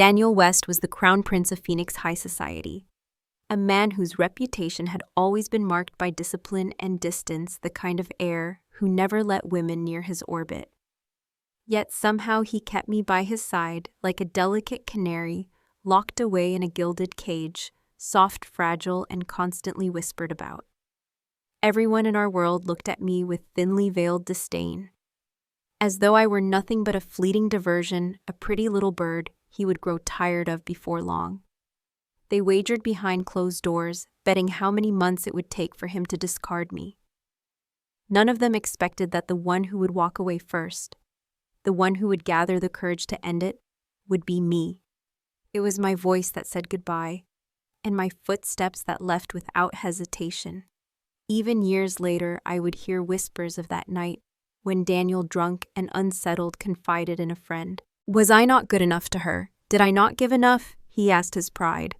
Daniel West was the crown prince of Phoenix high society, a man whose reputation had always been marked by discipline and distance, the kind of heir who never let women near his orbit. Yet somehow he kept me by his side like a delicate canary locked away in a gilded cage, soft, fragile, and constantly whispered about. Everyone in our world looked at me with thinly veiled disdain. As though I were nothing but a fleeting diversion, a pretty little bird he would grow tired of before long. They wagered behind closed doors, betting how many months it would take for him to discard me. None of them expected that the one who would walk away first, the one who would gather the courage to end it, would be me. It was my voice that said goodbye, and my footsteps that left without hesitation. Even years later, I would hear whispers of that night when Daniel, drunk and unsettled, confided in a friend. Was I not good enough to her? Did I not give enough? He asked his pride,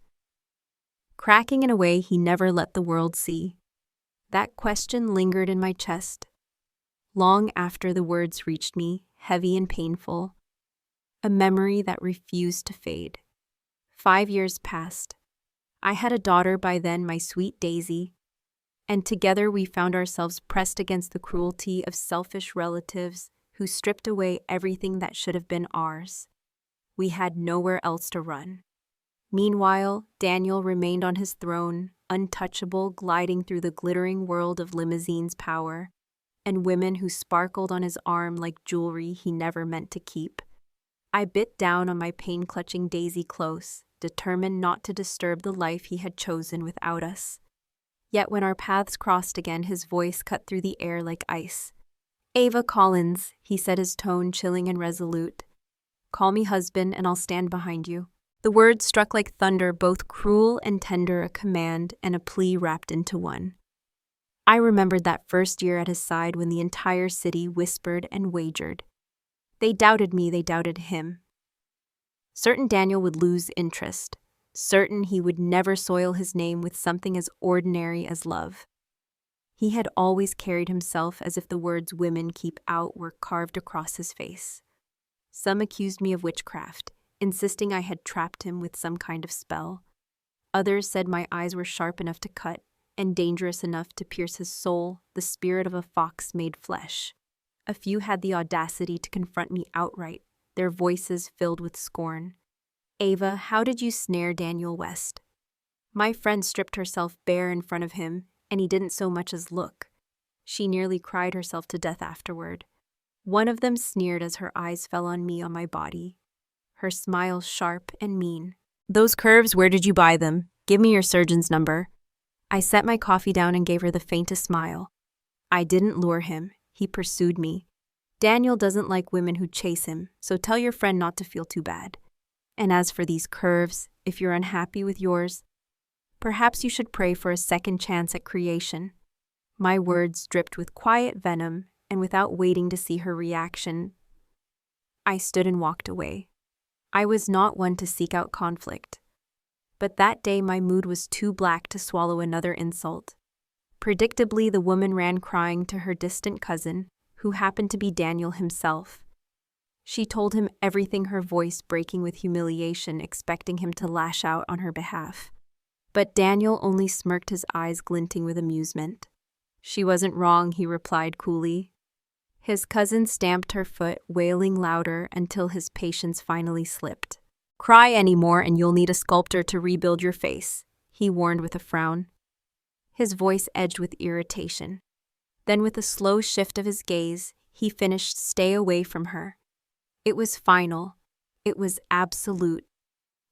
cracking in a way he never let the world see. That question lingered in my chest, long after the words reached me, heavy and painful, a memory that refused to fade. 5 years passed. I had a daughter by then, my sweet Daisy, and together we found ourselves pressed against the cruelty of selfish relatives who stripped away everything that should have been ours. We had nowhere else to run. Meanwhile, Daniel remained on his throne, untouchable, gliding through the glittering world of limousines' power, and women who sparkled on his arm like jewelry he never meant to keep. I bit down on my pain-clutching Daisy close, determined not to disturb the life he had chosen without us. Yet when our paths crossed again, his voice cut through the air like ice. "Ava Collins," he said, his tone chilling and resolute. "Call me husband and I'll stand behind you." The words struck like thunder, both cruel and tender, a command and a plea wrapped into one. I remembered that first year at his side when the entire city whispered and wagered. They doubted me, they doubted him. Certain Daniel would lose interest, certain he would never soil his name with something as ordinary as love. He had always carried himself as if the words "women keep out" were carved across his face. Some accused me of witchcraft, insisting I had trapped him with some kind of spell. Others said my eyes were sharp enough to cut and dangerous enough to pierce his soul, the spirit of a fox made flesh. A few had the audacity to confront me outright, their voices filled with scorn. "Ava, how did you snare Daniel West?" My friend stripped herself bare in front of him, and he didn't so much as look. She nearly cried herself to death afterward. One of them sneered as her eyes fell on me, on my body, her smile sharp and mean. "Those curves, where did you buy them? Give me your surgeon's number." I set my coffee down and gave her the faintest smile. I didn't lure him. He pursued me. Daniel doesn't like women who chase him, so tell your friend not to feel too bad. And as for these curves, if you're unhappy with yours, perhaps you should pray for a second chance at creation. My words dripped with quiet venom, and without waiting to see her reaction, I stood and walked away. I was not one to seek out conflict. But that day my mood was too black to swallow another insult. Predictably, the woman ran crying to her distant cousin, who happened to be Daniel himself. She told him everything, her voice breaking with humiliation, expecting him to lash out on her behalf. But Daniel only smirked, his eyes glinting with amusement. "She wasn't wrong," he replied coolly. His cousin stamped her foot, wailing louder until his patience finally slipped. "Cry anymore and you'll need a sculptor to rebuild your face," he warned with a frown. His voice edged with irritation. Then with a slow shift of his gaze, he finished, "Stay away from her." It was final. It was absolute.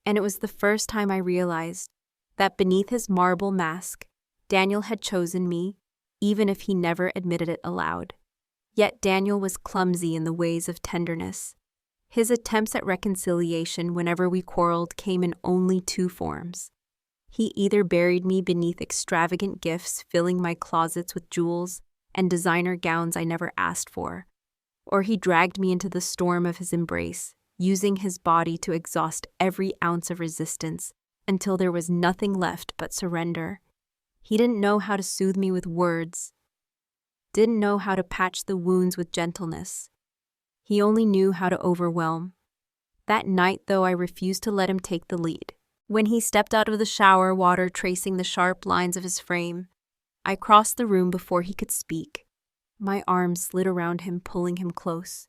And it was the first time I realized that beneath his marble mask, Daniel had chosen me, even if he never admitted it aloud. Yet Daniel was clumsy in the ways of tenderness. His attempts at reconciliation whenever we quarreled came in only two forms. He either buried me beneath extravagant gifts, filling my closets with jewels and designer gowns I never asked for, or he dragged me into the storm of his embrace, using his body to exhaust every ounce of resistance until there was nothing left but surrender. He didn't know how to soothe me with words, didn't know how to patch the wounds with gentleness. He only knew how to overwhelm. That night, though, I refused to let him take the lead. When he stepped out of the shower, water tracing the sharp lines of his frame, I crossed the room before he could speak. My arms slid around him, pulling him close.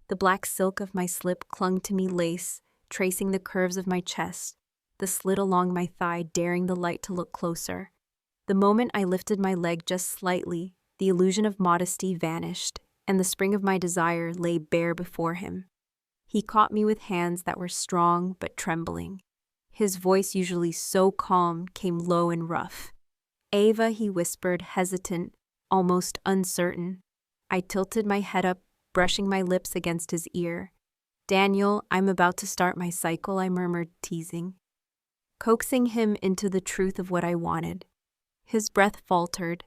The black silk of my slip clung to me, lace, tracing the curves of my chest, the slit along my thigh, daring the light to look closer. The moment I lifted my leg just slightly, the illusion of modesty vanished, and the spring of my desire lay bare before him. He caught me with hands that were strong but trembling. His voice, usually so calm, came low and rough. "Ava," he whispered, hesitant, almost uncertain. I tilted my head up, brushing my lips against his ear. "Daniel, I'm about to start my cycle," I murmured, teasing, coaxing him into the truth of what I wanted. His breath faltered.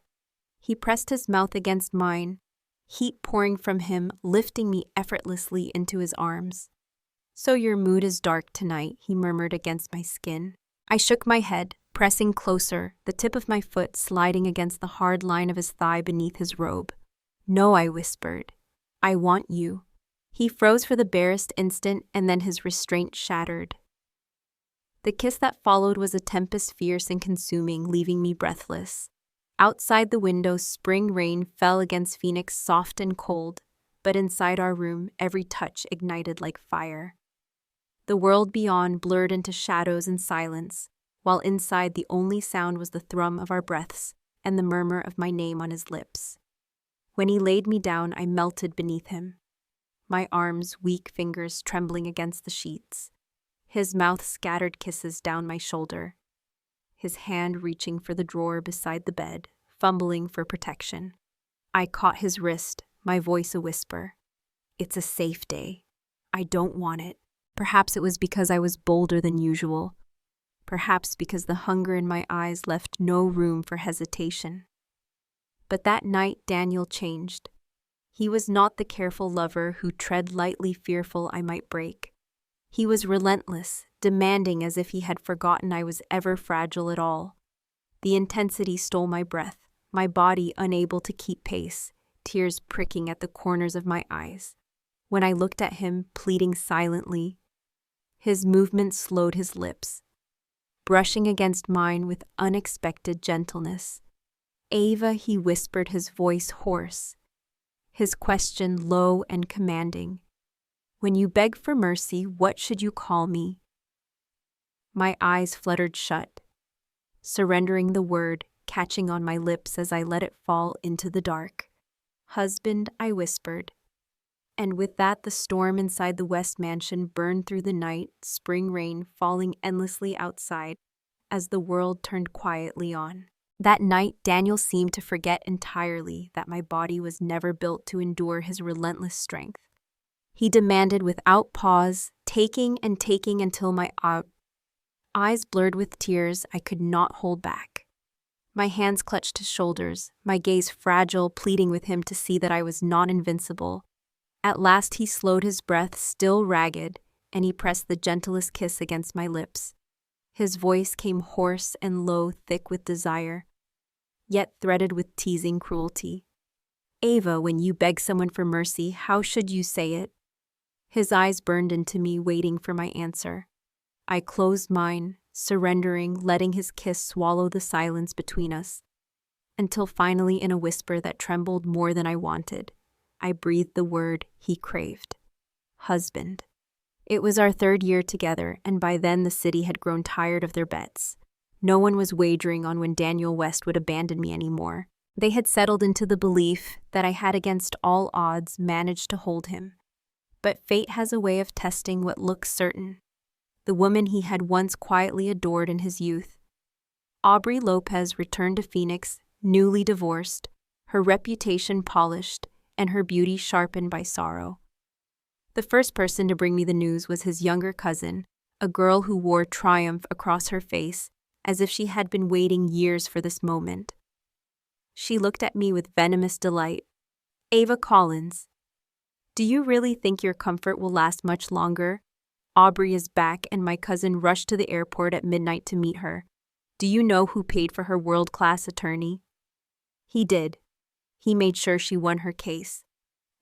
He pressed his mouth against mine, heat pouring from him, lifting me effortlessly into his arms. "So your mood is dark tonight," he murmured against my skin. I shook my head, pressing closer, the tip of my foot sliding against the hard line of his thigh beneath his robe. "No," I whispered. "I want you." He froze for the barest instant, and then his restraint shattered. The kiss that followed was a tempest, fierce and consuming, leaving me breathless. Outside the window, spring rain fell against Phoenix, soft and cold, but inside our room, every touch ignited like fire. The world beyond blurred into shadows and silence, while inside the only sound was the thrum of our breaths and the murmur of my name on his lips. When he laid me down, I melted beneath him, my arms, weak fingers trembling against the sheets. His mouth scattered kisses down my shoulder, his hand reaching for the drawer beside the bed, fumbling for protection. I caught his wrist, my voice a whisper. "It's a safe day. I don't want it." Perhaps it was because I was bolder than usual. Perhaps because the hunger in my eyes left no room for hesitation. But that night Daniel changed. He was not the careful lover who tread lightly, fearful I might break. He was relentless, demanding as if he had forgotten I was ever fragile at all. The intensity stole my breath, my body unable to keep pace, tears pricking at the corners of my eyes. When I looked at him, pleading silently, his movement slowed his lips, brushing against mine with unexpected gentleness. "Ava," he whispered, his voice hoarse, his question low and commanding. "When you beg for mercy, what should you call me?" My eyes fluttered shut, surrendering the word, catching on my lips as I let it fall into the dark. "Husband," I whispered. And with that, the storm inside the West Mansion burned through the night, spring rain falling endlessly outside as the world turned quietly on. That night, Daniel seemed to forget entirely that my body was never built to endure his relentless strength. He demanded without pause, taking and taking until my eyes blurred with tears I could not hold back. My hands clutched his shoulders, my gaze fragile, pleading with him to see that I was not invincible. At last he slowed his breath, still ragged, and he pressed the gentlest kiss against my lips. His voice came hoarse and low, thick with desire, yet threaded with teasing cruelty. "Ava, when you beg someone for mercy, how should you say it?" His eyes burned into me, waiting for my answer. I closed mine, surrendering, letting his kiss swallow the silence between us, until finally, in a whisper that trembled more than I wanted, I breathed the word he craved. Husband. It was our 3rd year together, and by then the city had grown tired of their bets. No one was wagering on when Daniel West would abandon me anymore. They had settled into the belief that I had, against all odds, managed to hold him. But fate has a way of testing what looks certain. The woman he had once quietly adored in his youth. Aubrey Lopez returned to Phoenix, newly divorced, her reputation polished, and her beauty sharpened by sorrow. The first person to bring me the news was his younger cousin, a girl who wore triumph across her face, as if she had been waiting years for this moment. She looked at me with venomous delight. "Ava Collins, do you really think your comfort will last much longer? Aubrey is back, and my cousin rushed to the airport at midnight to meet her. Do you know who paid for her world-class attorney?" He did. He made sure she won her case.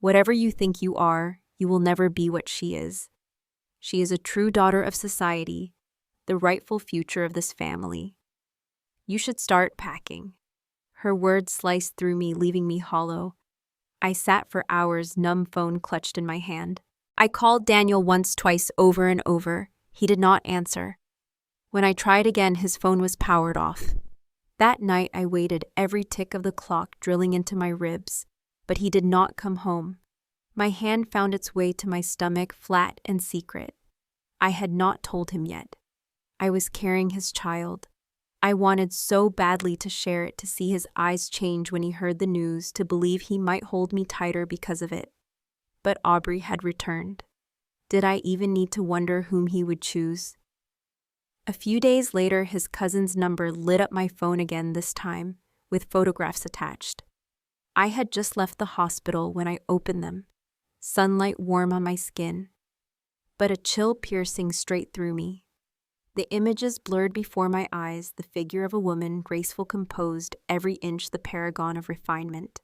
Whatever you think you are, you will never be what she is. She is a true daughter of society, the rightful future of this family. You should start packing." Her words sliced through me, leaving me hollow. I sat for hours, numb phone clutched in my hand. I called Daniel once, twice, over and over. He did not answer. When I tried again, his phone was powered off. That night, I waited, every tick of the clock drilling into my ribs, but he did not come home. My hand found its way to my stomach, flat and secret. I had not told him yet. I was carrying his child. I wanted so badly to share it, to see his eyes change when he heard the news, to believe he might hold me tighter because of it. But Aubrey had returned. Did I even need to wonder whom he would choose? A few days later, his cousin's number lit up my phone again, this time with photographs attached. I had just left the hospital when I opened them, sunlight warm on my skin, but a chill piercing straight through me. The images blurred before my eyes, the figure of a woman, graceful, composed, every inch the paragon of refinement.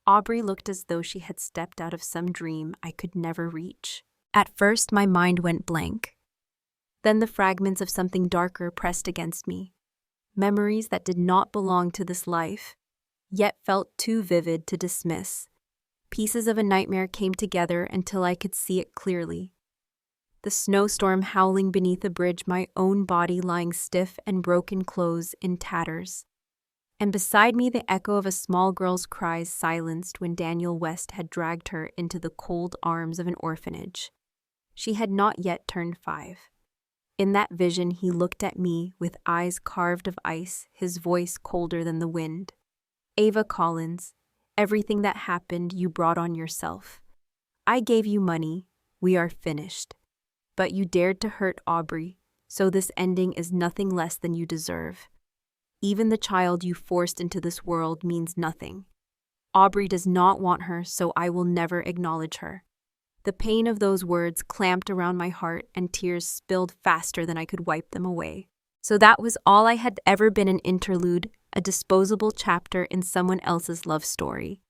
Aubrey looked as though she had stepped out of some dream I could never reach. At first, my mind went blank. Then the fragments of something darker pressed against me. Memories that did not belong to this life, yet felt too vivid to dismiss. Pieces of a nightmare came together until I could see it clearly. The snowstorm howling beneath a bridge, my own body lying stiff and broken, clothes in tatters. And beside me, the echo of a small girl's cries, silenced when Daniel West had dragged her into the cold arms of an orphanage. She had not yet turned 5. In that vision, he looked at me with eyes carved of ice, his voice colder than the wind. "Ava Collins, everything that happened you brought on yourself. I gave you money. We are finished. But you dared to hurt Aubrey, so this ending is nothing less than you deserve. Even the child you forced into this world means nothing. Aubrey does not want her, so I will never acknowledge her." The pain of those words clamped around my heart, and tears spilled faster than I could wipe them away. So that was all I had ever been, an interlude, a disposable chapter in someone else's love story.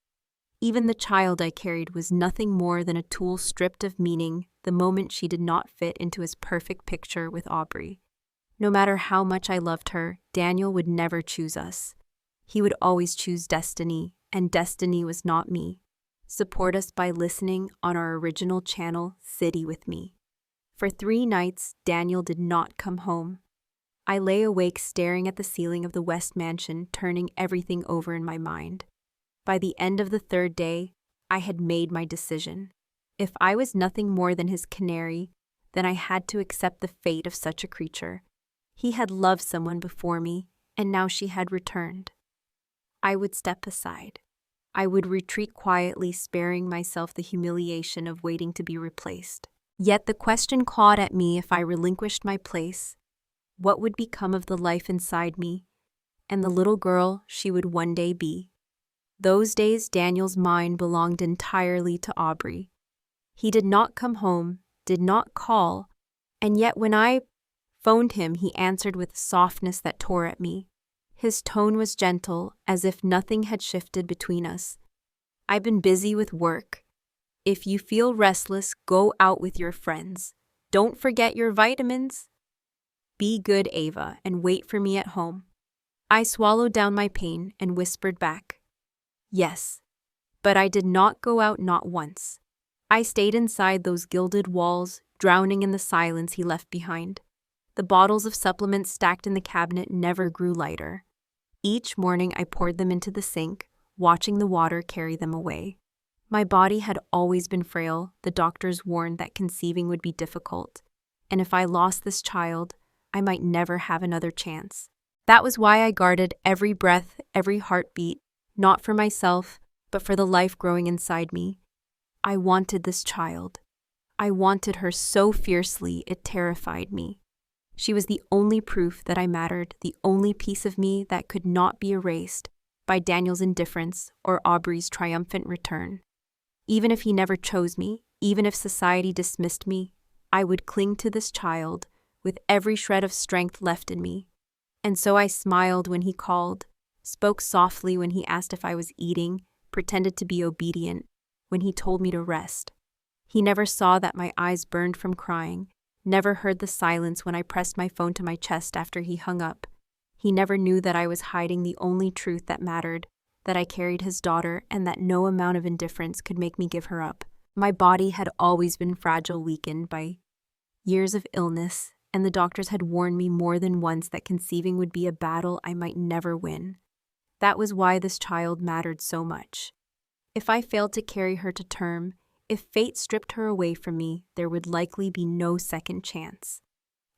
Even the child I carried was nothing more than a tool stripped of meaning the moment she did not fit into his perfect picture with Aubrey. No matter how much I loved her, Daniel would never choose us. He would always choose destiny, and destiny was not me. Support us by listening on our original channel, City with Me. For 3 nights, Daniel did not come home. I lay awake staring at the ceiling of the West Mansion, turning everything over in my mind. By the end of the 3rd day, I had made my decision. If I was nothing more than his canary, then I had to accept the fate of such a creature. He had loved someone before me, and now she had returned. I would step aside. I would retreat quietly, sparing myself the humiliation of waiting to be replaced. Yet the question clawed at me: if I relinquished my place, what would become of the life inside me, and the little girl she would one day be? Those days, Daniel's mind belonged entirely to Aubrey. He did not come home, did not call, and yet when I phoned him, he answered with a softness that tore at me. His tone was gentle, as if nothing had shifted between us. "I've been busy with work. If you feel restless, go out with your friends. Don't forget your vitamins. Be good, Ava, and wait for me at home." I swallowed down my pain and whispered back, "Yes." But I did not go out, not once. I stayed inside those gilded walls, drowning in the silence he left behind. The bottles of supplements stacked in the cabinet never grew lighter. Each morning I poured them into the sink, watching the water carry them away. My body had always been frail. The doctors warned that conceiving would be difficult, and if I lost this child, I might never have another chance. That was why I guarded every breath, every heartbeat, not for myself, but for the life growing inside me. I wanted this child. I wanted her so fiercely it terrified me. She was the only proof that I mattered, the only piece of me that could not be erased by Daniel's indifference or Aubrey's triumphant return. Even if he never chose me, even if society dismissed me, I would cling to this child with every shred of strength left in me. And so I smiled when he called, spoke softly when he asked if I was eating, pretended to be obedient when he told me to rest. He never saw that my eyes burned from crying, never heard the silence when I pressed my phone to my chest after he hung up. He never knew that I was hiding the only truth that mattered, that I carried his daughter and that no amount of indifference could make me give her up. My body had always been fragile, weakened by years of illness, and the doctors had warned me more than once that conceiving would be a battle I might never win. That was why this child mattered so much. If I failed to carry her to term, if fate stripped her away from me, there would likely be no second chance.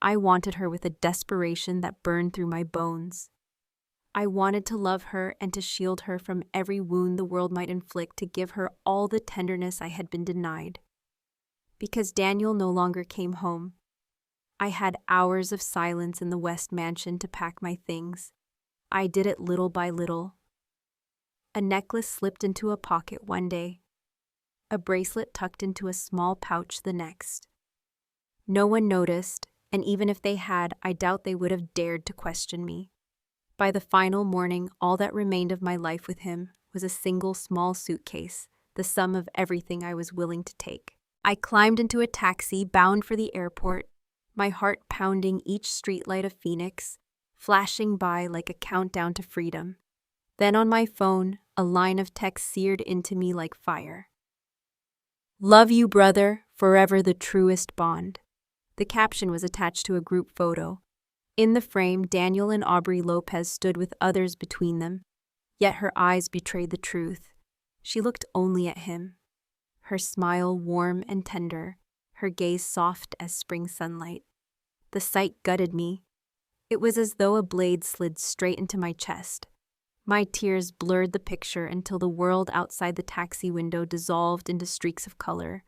I wanted her with a desperation that burned through my bones. I wanted to love her and to shield her from every wound the world might inflict, to give her all the tenderness I had been denied. Because Daniel no longer came home, I had hours of silence in the West Mansion to pack my things. I did it little by little. A necklace slipped into a pocket one day, a bracelet tucked into a small pouch the next. No one noticed, and even if they had, I doubt they would have dared to question me. By the final morning, all that remained of my life with him was a single small suitcase, the sum of everything I was willing to take. I climbed into a taxi bound for the airport, my heart pounding each streetlight of Phoenix, flashing by like a countdown to freedom. Then on my phone, a line of text seared into me like fire. "Love you, brother, forever the truest bond." The caption was attached to a group photo. In the frame, Daniel and Aubrey Lopez stood with others between them, yet her eyes betrayed the truth. She looked only at him, her smile warm and tender, her gaze soft as spring sunlight. The sight gutted me. It was as though a blade slid straight into my chest. My tears blurred the picture until the world outside the taxi window dissolved into streaks of color.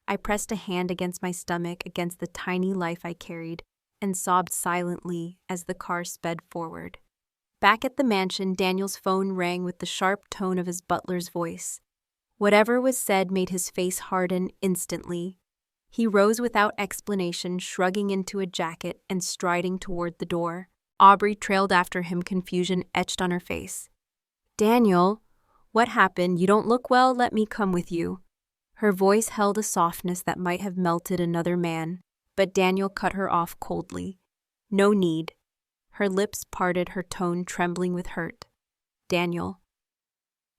I pressed a hand against my stomach, against the tiny life I carried, and sobbed silently as the car sped forward. Back at the mansion, Daniel's phone rang with the sharp tone of his butler's voice. Whatever was said made his face harden instantly. He rose without explanation, shrugging into a jacket and striding toward the door. Aubrey trailed after him, confusion etched on her face. "Daniel, what happened? You don't look well. Let me come with you." Her voice held a softness that might have melted another man, but Daniel cut her off coldly. "No need." Her lips parted, her tone trembling with hurt. "Daniel."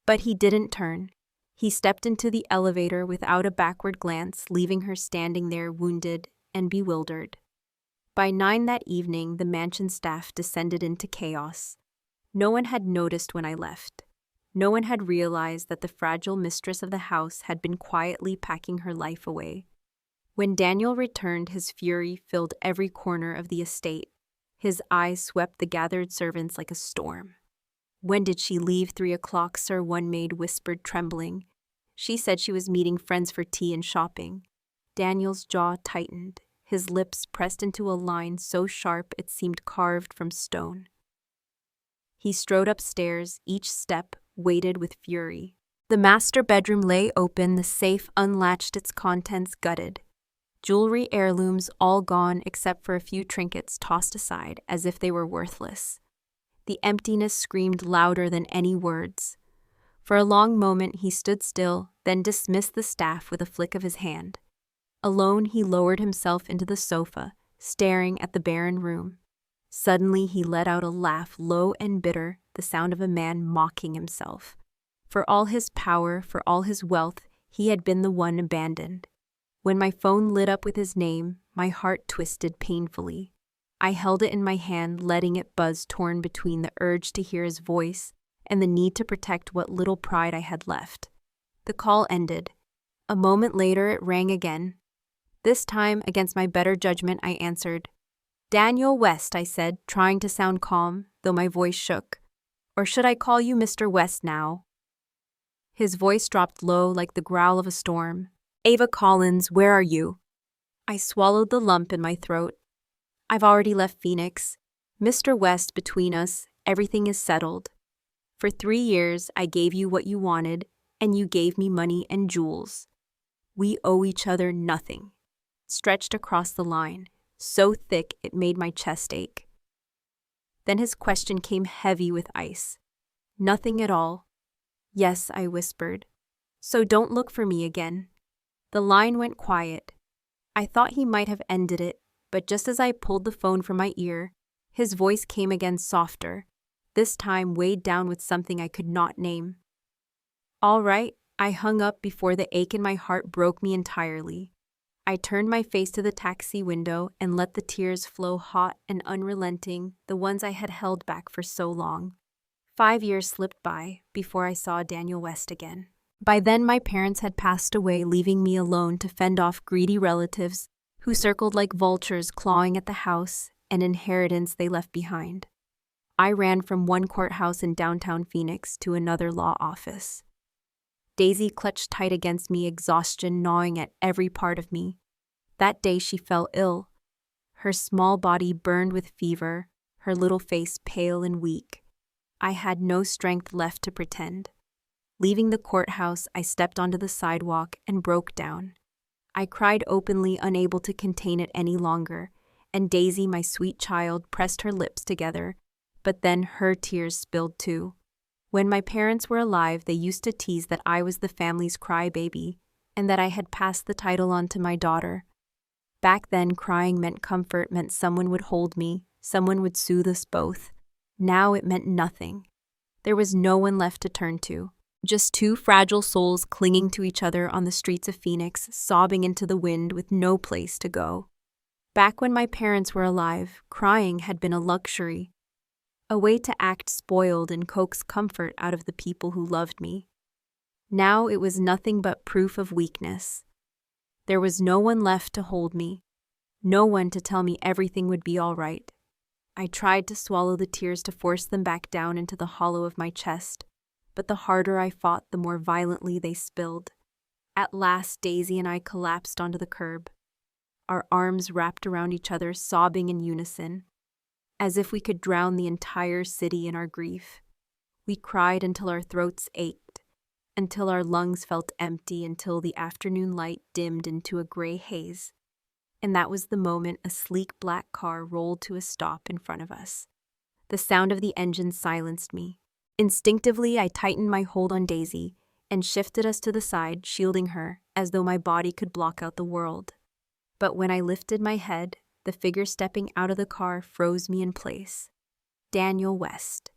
But he didn't turn. He stepped into the elevator without a backward glance, leaving her standing there wounded and bewildered. By 9 that evening, the mansion staff descended into chaos. No one had noticed when I left. No one had realized that the fragile mistress of the house had been quietly packing her life away. When Daniel returned, his fury filled every corner of the estate. His eyes swept the gathered servants like a storm. "When did she leave? 3 o'clock, sir," one maid whispered, trembling. "She said she was meeting friends for tea and shopping." Daniel's jaw tightened, his lips pressed into a line so sharp it seemed carved from stone. He strode upstairs, each step weighted with fury. The master bedroom lay open, the safe unlatched, its contents gutted. Jewelry, heirlooms, all gone except for a few trinkets tossed aside as if they were worthless. The emptiness screamed louder than any words. For a long moment he stood still, then dismissed the staff with a flick of his hand. Alone, he lowered himself into the sofa, staring at the barren room. Suddenly he let out a laugh, low and bitter, the sound of a man mocking himself. For all his power, for all his wealth, he had been the one abandoned. When my phone lit up with his name, my heart twisted painfully. I held it in my hand, letting it buzz, torn between the urge to hear his voice and the need to protect what little pride I had left. The call ended. A moment later, it rang again. This time, against my better judgment, I answered. "Daniel West," I said, trying to sound calm, though my voice shook. "Or should I call you Mr. West now?" His voice dropped low like the growl of a storm. "Ava Collins, where are you?" I swallowed the lump in my throat. "I've already left Phoenix. Mr. West, between us, everything is settled. For 3 years, I gave you what you wanted, and you gave me money and jewels. We owe each other nothing." Stretched across the line, so thick it made my chest ache. Then his question came heavy with ice. "Nothing at all." "Yes," I whispered. "So don't look for me again." The line went quiet. I thought he might have ended it, but just as I pulled the phone from my ear, his voice came again softer, this time weighed down with something I could not name. All right, I hung up before the ache in my heart broke me entirely. I turned my face to the taxi window and let the tears flow hot and unrelenting, the ones I had held back for so long. 5 years slipped by before I saw Daniel West again. By then, my parents had passed away, leaving me alone to fend off greedy relatives who circled like vultures clawing at the house and inheritance they left behind. I ran from one courthouse in downtown Phoenix to another law office. Daisy clutched tight against me, exhaustion gnawing at every part of me. That day she fell ill. Her small body burned with fever, her little face pale and weak. I had no strength left to pretend. Leaving the courthouse, I stepped onto the sidewalk and broke down. I cried openly, unable to contain it any longer, and Daisy, my sweet child, pressed her lips together, but then her tears spilled too. When my parents were alive, they used to tease that I was the family's crybaby, and that I had passed the title on to my daughter. Back then, crying meant comfort, meant someone would hold me, someone would soothe us both. Now it meant nothing. There was no one left to turn to. Just two fragile souls clinging to each other on the streets of Phoenix, sobbing into the wind with no place to go. Back when my parents were alive, crying had been a luxury, a way to act spoiled and coax comfort out of the people who loved me. Now it was nothing but proof of weakness. There was no one left to hold me, no one to tell me everything would be all right. I tried to swallow the tears to force them back down into the hollow of my chest, but the harder I fought, the more violently they spilled. At last, Daisy and I collapsed onto the curb, our arms wrapped around each other, sobbing in unison, as if we could drown the entire city in our grief. We cried until our throats ached, until our lungs felt empty, until the afternoon light dimmed into a gray haze. And that was the moment a sleek black car rolled to a stop in front of us. The sound of the engine silenced me. Instinctively, I tightened my hold on Daisy and shifted us to the side, shielding her, as though my body could block out the world. But when I lifted my head, the figure stepping out of the car froze me in place. Daniel West.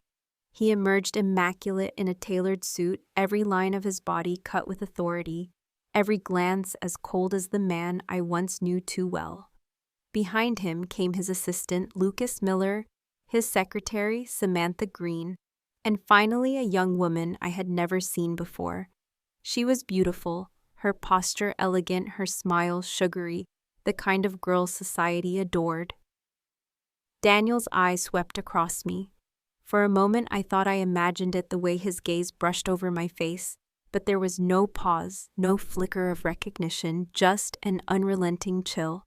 He emerged immaculate in a tailored suit, every line of his body cut with authority, every glance as cold as the man I once knew too well. Behind him came his assistant, Lucas Miller, his secretary, Samantha Green, and finally a young woman I had never seen before. She was beautiful, her posture elegant, her smile sugary, the kind of girl society adored. Daniel's eyes swept across me. For a moment I thought I imagined it, the way his gaze brushed over my face, but there was no pause, no flicker of recognition, just an unrelenting chill.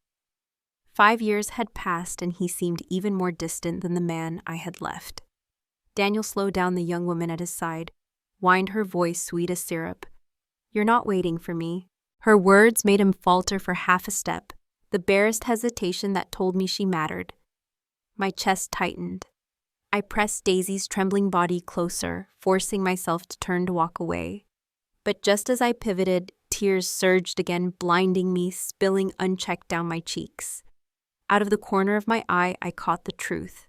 5 years had passed and he seemed even more distant than the man I had left. Daniel slowed down the young woman at his side, whined, her voice sweet as syrup. "You're not waiting for me." Her words made him falter for half a step, the barest hesitation that told me she mattered. My chest tightened. I pressed Daisy's trembling body closer, forcing myself to turn to walk away. But just as I pivoted, tears surged again, blinding me, spilling unchecked down my cheeks. Out of the corner of my eye, I caught the truth.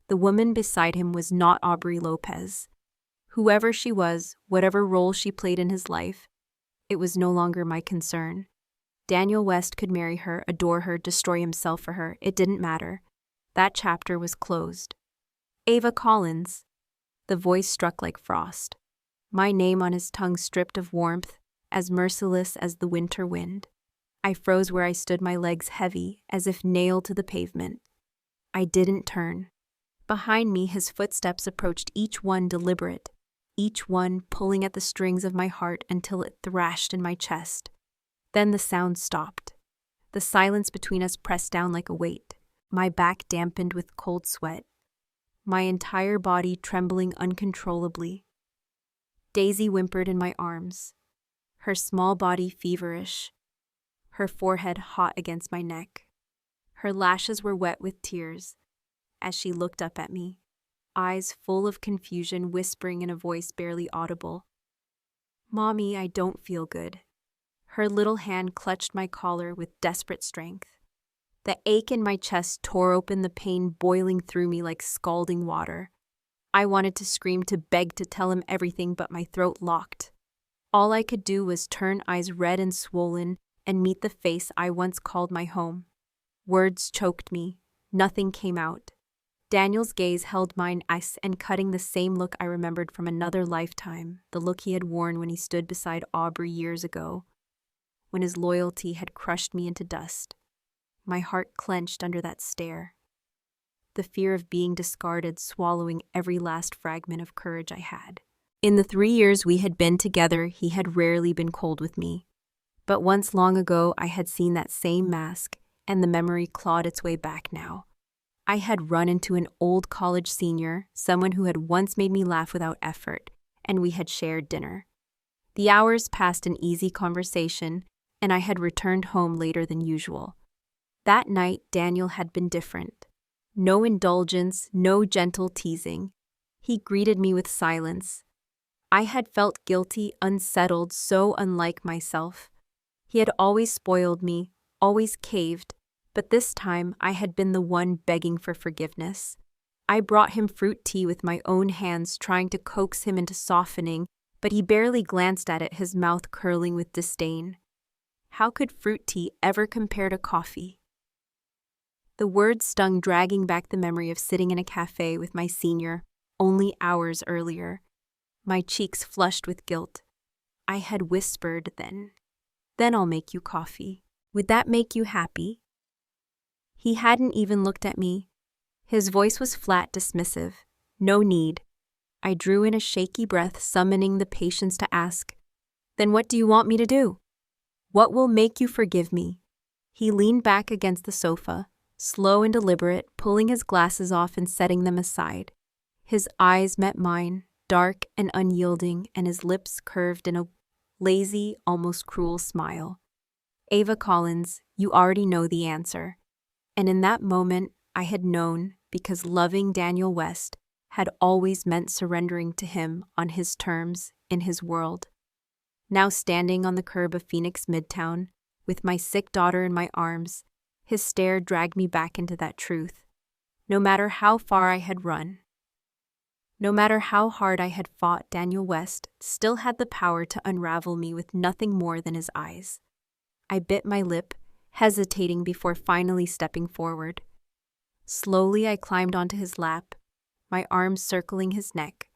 The woman beside him was not Aubrey Lopez. Whoever she was, whatever role she played in his life, it was no longer my concern. Daniel West could marry her, adore her, destroy himself for her. It didn't matter. That chapter was closed. Ava Collins. The voice struck like frost. My name on his tongue, stripped of warmth, as merciless as the winter wind. I froze where I stood, my legs heavy, as if nailed to the pavement. I didn't turn. Behind me, his footsteps approached, each one deliberate, each one pulling at the strings of my heart until it thrashed in my chest. Then the sound stopped. The silence between us pressed down like a weight, my back dampened with cold sweat, my entire body trembling uncontrollably. Daisy whimpered in my arms, her small body feverish, her forehead hot against my neck. Her lashes were wet with tears as she looked up at me, eyes full of confusion, whispering in a voice barely audible, "Mommy, I don't feel good." Her little hand clutched my collar with desperate strength. The ache in my chest tore open, the pain boiling through me like scalding water. I wanted to scream, to beg, to tell him everything, but my throat locked. All I could do was turn, eyes red and swollen, and meet the face I once called my home. Words choked me. Nothing came out. Daniel's gaze held mine, ice and cutting, the same look I remembered from another lifetime, the look he had worn when he stood beside Aubrey years ago, when his loyalty had crushed me into dust. My heart clenched under that stare, the fear of being discarded swallowing every last fragment of courage I had. In the 3 years we had been together, he had rarely been cold with me. But once long ago I had seen that same mask, and the memory clawed its way back now. I had run into an old college senior, someone who had once made me laugh without effort, and we had shared dinner. The hours passed in easy conversation, and I had returned home later than usual. That night, Daniel had been different. No indulgence, no gentle teasing. He greeted me with silence. I had felt guilty, unsettled, so unlike myself. He had always spoiled me, always caved, but this time I had been the one begging for forgiveness. I brought him fruit tea with my own hands, trying to coax him into softening, but he barely glanced at it, his mouth curling with disdain. How could fruit tea ever compare to coffee? The words stung, dragging back the memory of sitting in a cafe with my senior only hours earlier. My cheeks flushed with guilt. I had whispered then I'll make you coffee. Would that make you happy? He hadn't even looked at me. His voice was flat, dismissive. No need. I drew in a shaky breath, summoning the patience to ask, "Then what do you want me to do? What will make you forgive me?" He leaned back against the sofa, slow and deliberate, pulling his glasses off and setting them aside. His eyes met mine, dark and unyielding, and his lips curved in a lazy, almost cruel smile. "Ava Collins, you already know the answer." And in that moment, I had known, because loving Daniel West had always meant surrendering to him on his terms, in his world. Now standing on the curb of Phoenix Midtown, with my sick daughter in my arms, his stare dragged me back into that truth. No matter how far I had run, no matter how hard I had fought, Daniel West still had the power to unravel me with nothing more than his eyes. I bit my lip, hesitating before finally stepping forward. Slowly I climbed onto his lap, my arms circling his neck,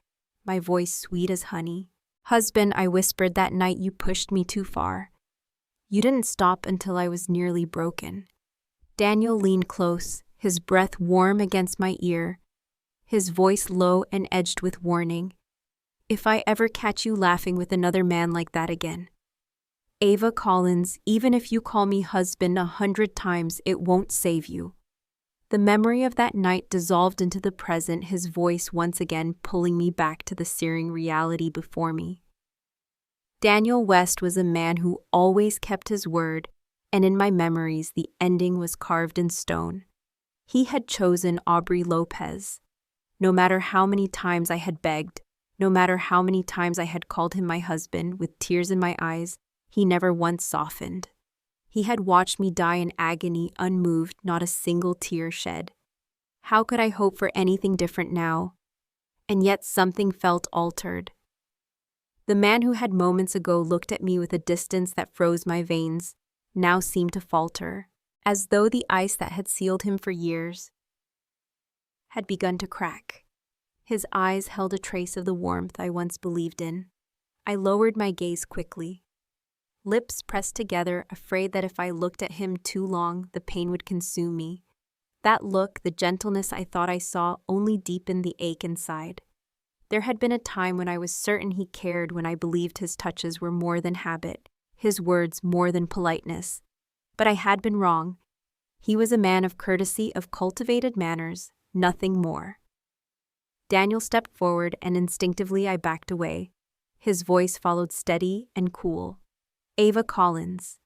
my voice sweet as honey. "Husband," I whispered, "that night you pushed me too far. You didn't stop until I was nearly broken." Daniel leaned close, his breath warm against my ear, his voice low and edged with warning. "If I ever catch you laughing with another man like that again, Ava Collins, even if you call me husband 100 times, it won't save you." The memory of that night dissolved into the present, his voice once again pulling me back to the searing reality before me. Daniel West was a man who always kept his word, and in my memories the ending was carved in stone. He had chosen Aubrey Lopez. No matter how many times I had begged, no matter how many times I had called him my husband with tears in my eyes, he never once softened. He had watched me die in agony, unmoved, not a single tear shed. How could I hope for anything different now? And yet something felt altered. The man who had moments ago looked at me with a distance that froze my veins now seemed to falter, as though the ice that had sealed him for years had begun to crack. His eyes held a trace of the warmth I once believed in. I lowered my gaze quickly, lips pressed together, afraid that if I looked at him too long, the pain would consume me. That look, the gentleness I thought I saw, only deepened the ache inside. There had been a time when I was certain he cared, when I believed his touches were more than habit, his words more than politeness. But I had been wrong. He was a man of courtesy, of cultivated manners, nothing more. Daniel stepped forward, and instinctively I backed away. His voice followed, steady and cool. "Ava Collins."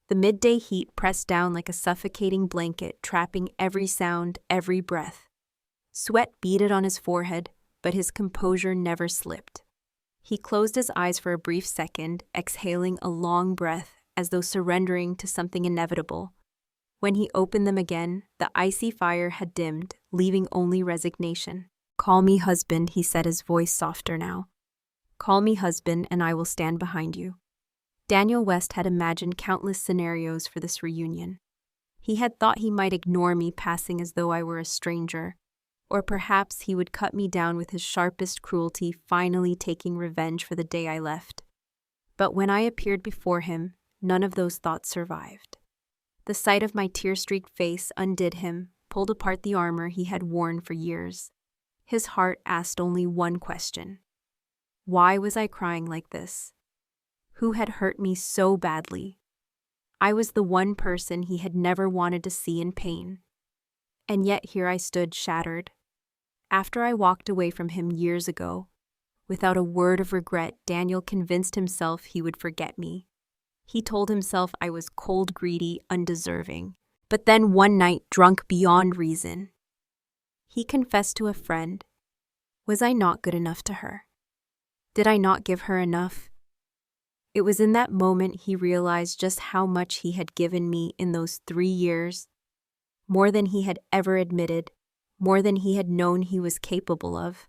The midday heat pressed down like a suffocating blanket, trapping every sound, every breath. Sweat beaded on his forehead, but his composure never slipped. He closed his eyes for a brief second, exhaling a long breath, as though surrendering to something inevitable. When he opened them again, the icy fire had dimmed, leaving only resignation. "Call me husband," he said, his voice softer now. "Call me husband, and I will stand behind you." Daniel West had imagined countless scenarios for this reunion. He had thought he might ignore me passing as though I were a stranger, or perhaps he would cut me down with his sharpest cruelty, finally taking revenge for the day I left. But when I appeared before him, none of those thoughts survived. The sight of my tear-streaked face undid him, pulled apart the armor he had worn for years. His heart asked only one question. Why was I crying like this? Who had hurt me so badly? I was the one person he had never wanted to see in pain. And yet here I stood shattered. After I walked away from him years ago, without a word of regret, Daniel convinced himself he would forget me. He told himself I was cold, greedy, undeserving. But then one night, drunk beyond reason, he confessed to a friend. Was I not good enough to her? Did I not give her enough? It was in that moment he realized just how much he had given me in those 3 years. More than he had ever admitted, more than he had known he was capable of.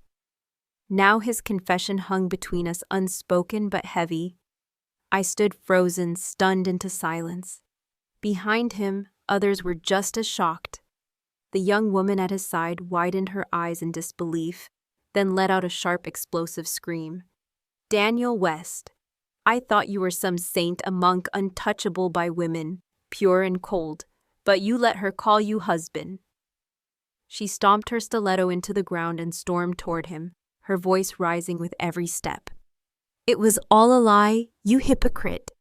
Now his confession hung between us, unspoken but heavy. I stood frozen, stunned into silence. Behind him, others were just as shocked. The young woman at his side widened her eyes in disbelief, then let out a sharp, explosive scream. "Daniel West, I thought you were some saint, a monk untouchable by women, pure and cold, but you let her call you husband." She stomped her stiletto into the ground and stormed toward him, her voice rising with every step. "It was all a lie, you hypocrite.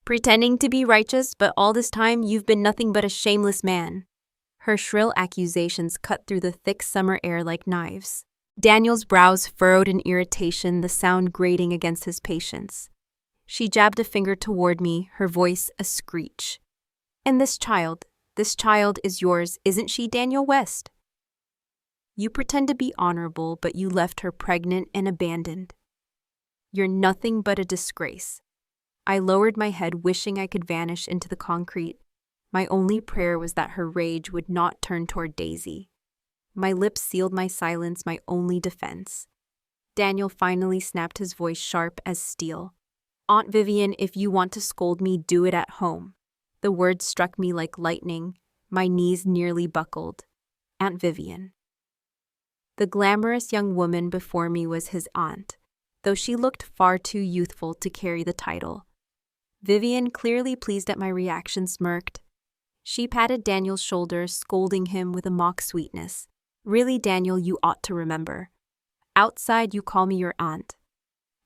Pretending to be righteous, but all this time you've been nothing but a shameless man." Her shrill accusations cut through the thick summer air like knives. Daniel's brows furrowed in irritation, the sound grating against his patience. She jabbed a finger toward me, her voice a screech. "And this child is yours, isn't she, Daniel West? You pretend to be honorable, but you left her pregnant and abandoned. You're nothing but a disgrace." I lowered my head, wishing I could vanish into the concrete. My only prayer was that her rage would not turn toward Daisy. My lips sealed my silence, my only defense. Daniel finally snapped, his voice sharp as steel. "Aunt Vivian, if you want to scold me, do it at home." The words struck me like lightning. My knees nearly buckled. Aunt Vivian. The glamorous young woman before me was his aunt, though she looked far too youthful to carry the title. Vivian, clearly pleased at my reaction, smirked. She patted Daniel's shoulder, scolding him with a mock sweetness. "Really, Daniel, you ought to remember. Outside, you call me your aunt.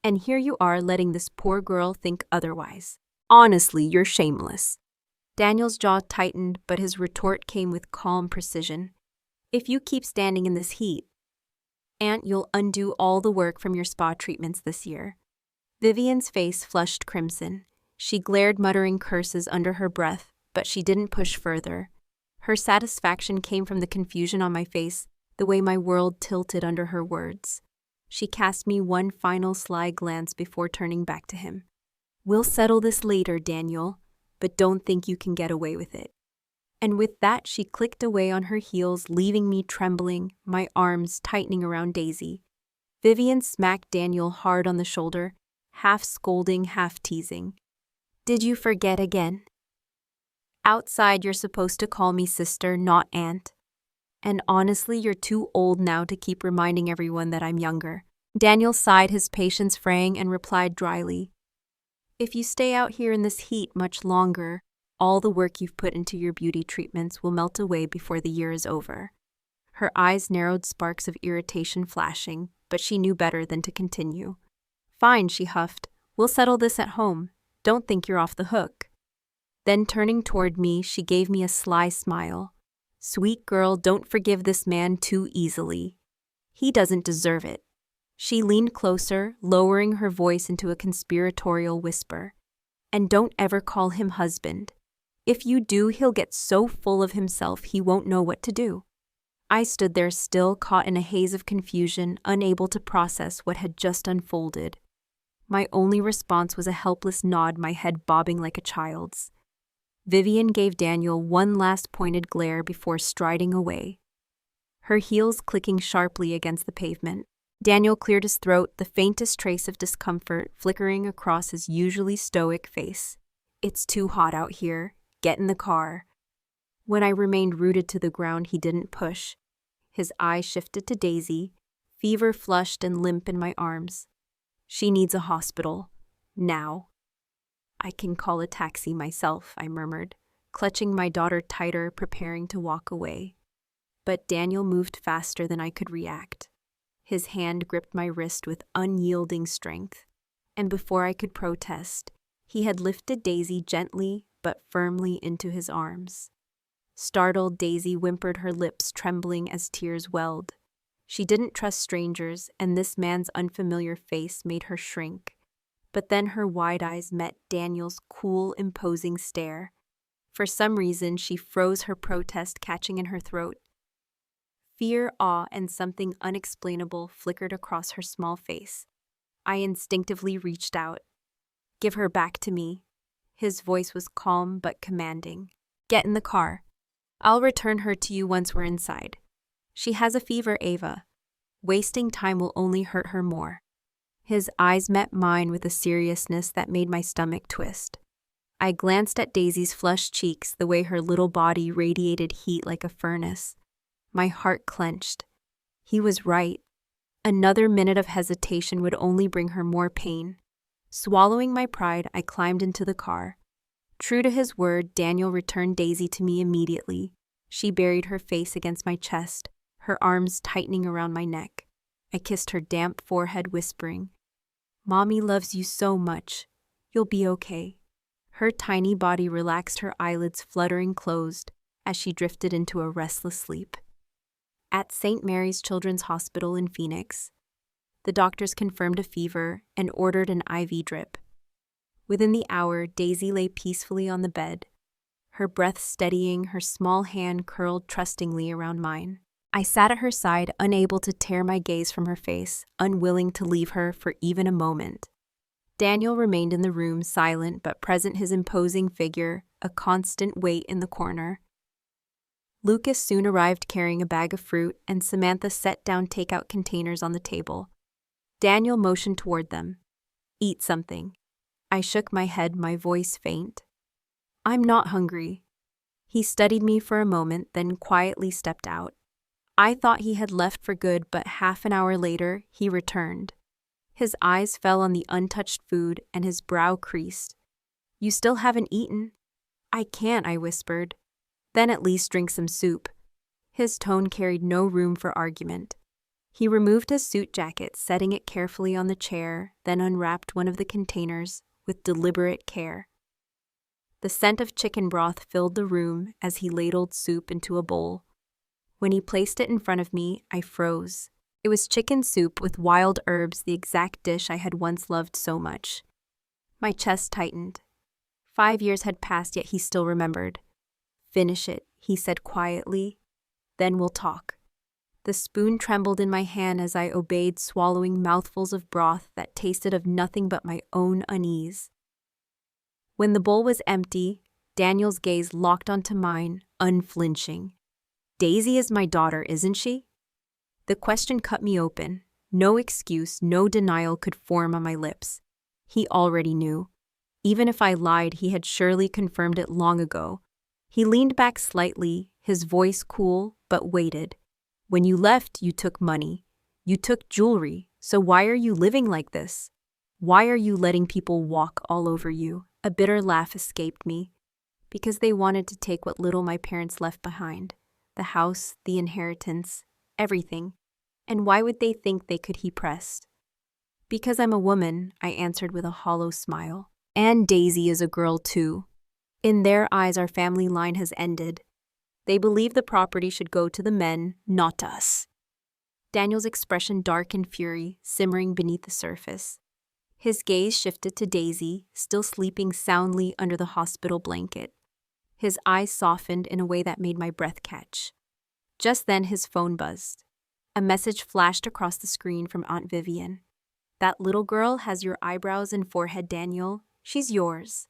And here you are letting this poor girl think otherwise. Honestly, you're shameless." Daniel's jaw tightened, but his retort came with calm precision. "If you keep standing in this heat, Aunt, you'll undo all the work from your spa treatments this year." Vivian's face flushed crimson. She glared, muttering curses under her breath, but she didn't push further. Her satisfaction came from the confusion on my face, the way my world tilted under her words. She cast me one final sly glance before turning back to him. "We'll settle this later, Daniel, but don't think you can get away with it." And with that, she clicked away on her heels, leaving me trembling, my arms tightening around Daisy. Vivian smacked Daniel hard on the shoulder, half scolding, half teasing. "Did you forget again? Outside, you're supposed to call me sister, not aunt. And honestly, you're too old now to keep reminding everyone that I'm younger." Daniel sighed, his patience fraying, and replied dryly, "If you stay out here in this heat much longer, all the work you've put into your beauty treatments will melt away before the year is over." Her eyes narrowed, sparks of irritation flashing, but she knew better than to continue. "Fine," she huffed. "We'll settle this at home. Don't think you're off the hook." Then turning toward me, she gave me a sly smile. "Sweet girl, don't forgive this man too easily. He doesn't deserve it." She leaned closer, lowering her voice into a conspiratorial whisper. "And don't ever call him husband. If you do, he'll get so full of himself he won't know what to do." I stood there still, caught in a haze of confusion, unable to process what had just unfolded. My only response was a helpless nod, my head bobbing like a child's. Vivian gave Daniel one last pointed glare before striding away, her heels clicking sharply against the pavement. Daniel cleared his throat, the faintest trace of discomfort flickering across his usually stoic face. "It's too hot out here. Get in the car." When I remained rooted to the ground, he didn't push. His eyes shifted to Daisy, fever flushed and limp in my arms. "She needs a hospital. Now." "I can call a taxi myself," I murmured, clutching my daughter tighter, preparing to walk away. But Daniel moved faster than I could react. His hand gripped my wrist with unyielding strength, and before I could protest, he had lifted Daisy gently but firmly into his arms. Startled, Daisy whimpered, her lips trembling as tears welled. She didn't trust strangers, and this man's unfamiliar face made her shrink. But then her wide eyes met Daniel's cool, imposing stare. For some reason, she froze, her protest catching in her throat. Fear, awe, and something unexplainable flickered across her small face. I instinctively reached out. "Give her back to me." His voice was calm but commanding. "Get in the car. I'll return her to you once we're inside. She has a fever, Ava. Wasting time will only hurt her more." His eyes met mine with a seriousness that made my stomach twist. I glanced at Daisy's flushed cheeks, the way her little body radiated heat like a furnace. My heart clenched. He was right. Another minute of hesitation would only bring her more pain. Swallowing my pride, I climbed into the car. True to his word, Daniel returned Daisy to me immediately. She buried her face against my chest, her arms tightening around my neck. I kissed her damp forehead, whispering, "Mommy loves you so much. You'll be okay." Her tiny body relaxed, her eyelids fluttering closed as she drifted into a restless sleep. At St. Mary's Children's Hospital in Phoenix, the doctors confirmed a fever and ordered an IV drip. Within the hour, Daisy lay peacefully on the bed, her breath steadying, her small hand curled trustingly around mine. I sat at her side, unable to tear my gaze from her face, unwilling to leave her for even a moment. Daniel remained in the room, silent but present, his imposing figure a constant weight in the corner. Lucas soon arrived carrying a bag of fruit, and Samantha set down takeout containers on the table. Daniel motioned toward them. "Eat something." I shook my head, my voice faint. "I'm not hungry." He studied me for a moment, then quietly stepped out. I thought he had left for good, but half an hour later, he returned. His eyes fell on the untouched food, and his brow creased. "You still haven't eaten." "I can't," I whispered. "Then at least drink some soup." His tone carried no room for argument. He removed his suit jacket, setting it carefully on the chair, then unwrapped one of the containers with deliberate care. The scent of chicken broth filled the room as he ladled soup into a bowl. When he placed it in front of me, I froze. It was chicken soup with wild herbs, the exact dish I had once loved so much. My chest tightened. 5 years had passed, yet he still remembered. "Finish it," he said quietly. "Then we'll talk." The spoon trembled in my hand as I obeyed, swallowing mouthfuls of broth that tasted of nothing but my own unease. When the bowl was empty, Daniel's gaze locked onto mine, unflinching. "Daisy is my daughter, isn't she?" The question cut me open. No excuse, no denial could form on my lips. He already knew. Even if I lied, he had surely confirmed it long ago. He leaned back slightly, his voice cool, but weighted. "When you left, you took money. You took jewelry. So why are you living like this? Why are you letting people walk all over you?" A bitter laugh escaped me. "Because they wanted to take what little my parents left behind. The house, the inheritance, everything. And why would they think they could?" he pressed. "Because I'm a woman," I answered with a hollow smile. "And Daisy is a girl too. In their eyes, our family line has ended. They believe the property should go to the men, not to us." Daniel's expression dark in fury, simmering beneath the surface. His gaze shifted to Daisy, still sleeping soundly under the hospital blanket. His eyes softened in a way that made my breath catch. Just then his phone buzzed. A message flashed across the screen from Aunt Vivian. That little girl has your eyebrows and forehead, Daniel. She's yours."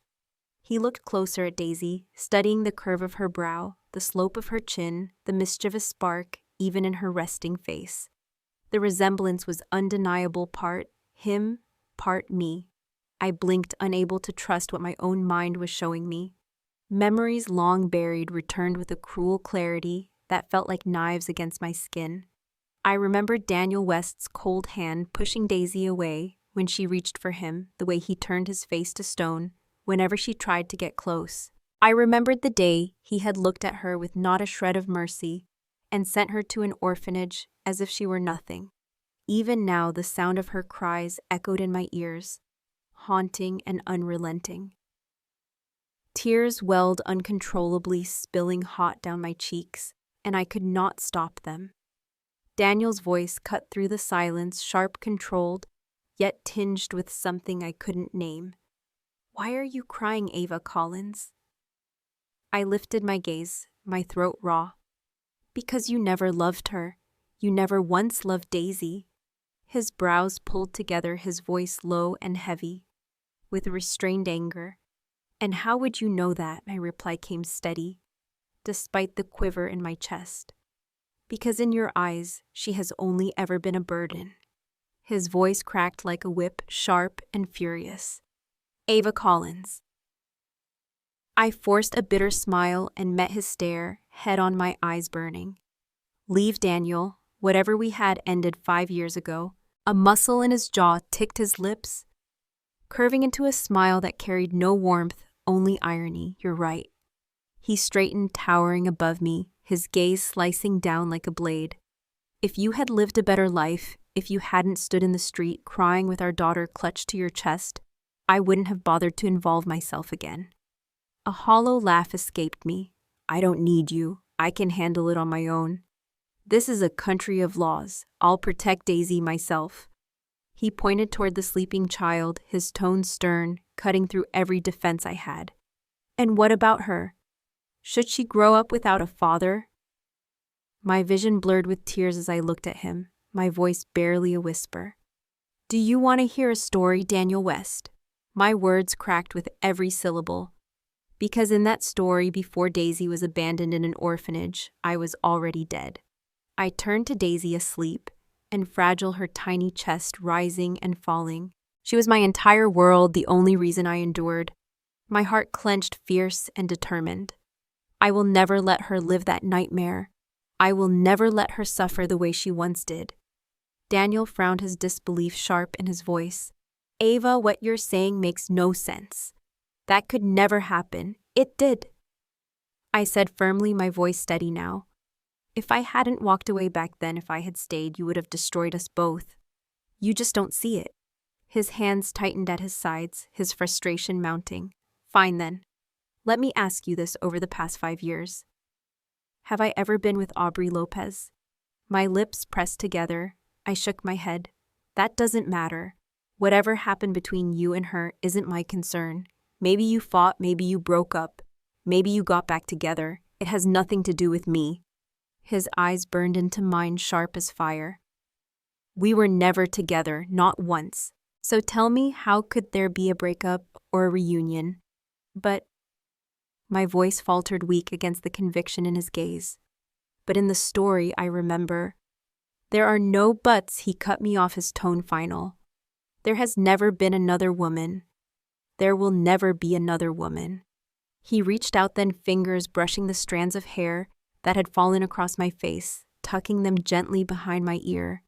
He looked closer at Daisy, studying the curve of her brow, the slope of her chin, the mischievous spark, even in her resting face. The resemblance was undeniable, part him, part me. I blinked, unable to trust what my own mind was showing me. Memories long buried returned with a cruel clarity that felt like knives against my skin. I remembered Daniel West's cold hand pushing Daisy away when she reached for him, the way he turned his face to stone whenever she tried to get close. I remembered the day he had looked at her with not a shred of mercy and sent her to an orphanage as if she were nothing. Even now, the sound of her cries echoed in my ears, haunting and unrelenting. Tears welled uncontrollably, spilling hot down my cheeks, and I could not stop them. Daniel's voice cut through the silence, sharp, controlled, yet tinged with something I couldn't name. "Why are you crying, Ava Collins?" I lifted my gaze, my throat raw. "Because you never loved her. You never once loved Daisy." His brows pulled together, his voice low and heavy, with restrained anger. "And how would you know that?" My reply came steady, despite the quiver in my chest. "Because in your eyes, she has only ever been a burden." His voice cracked like a whip, sharp and furious. "Ava Collins." I forced a bitter smile and met his stare, head on, my eyes burning. "Leave, Daniel. Whatever we had ended 5 years ago." A muscle in his jaw ticked his lips, curving into a smile that carried no warmth, only irony. "You're right." He straightened, towering above me, his gaze slicing down like a blade. "If you had lived a better life, if you hadn't stood in the street crying with our daughter clutched to your chest, I wouldn't have bothered to involve myself again." A hollow laugh escaped me. "I don't need you. I can handle it on my own. This is a country of laws. I'll protect Daisy myself." He pointed toward the sleeping child, his tone stern, cutting through every defense I had. "And what about her? Should she grow up without a father?" My vision blurred with tears as I looked at him, my voice barely a whisper. "Do you want to hear a story, Daniel West?" My words cracked with every syllable. Because in that story, before Daisy was abandoned in an orphanage, I was already dead. I turned to Daisy asleep, and fragile, her tiny chest rising and falling. She was my entire world, the only reason I endured. My heart clenched, fierce and determined. I will never let her live that nightmare. I will never let her suffer the way she once did. Daniel frowned, his disbelief sharp in his voice. "Ava, what you're saying makes no sense. That could never happen. It did." I said firmly, my voice steady now. "If I hadn't walked away back then, if I had stayed, you would have destroyed us both. You just don't see it." His hands tightened at his sides, his frustration mounting. "Fine then. Let me ask you this: over the past 5 years, have I ever been with Aubrey Lopez?" My lips pressed together. I shook my head. "That doesn't matter. Whatever happened between you and her isn't my concern. Maybe you fought, maybe you broke up, maybe you got back together. It has nothing to do with me." His eyes burned into mine, sharp as fire. "We were never together, not once. So tell me, how could there be a breakup or a reunion?" "But..." My voice faltered, weak against the conviction in his gaze. "But in the story I remember..." "There are no buts," he cut me off, his tone final. "There has never been another woman. There will never be another woman." He reached out then, fingers brushing the strands of hair that had fallen across my face, tucking them gently behind my ear.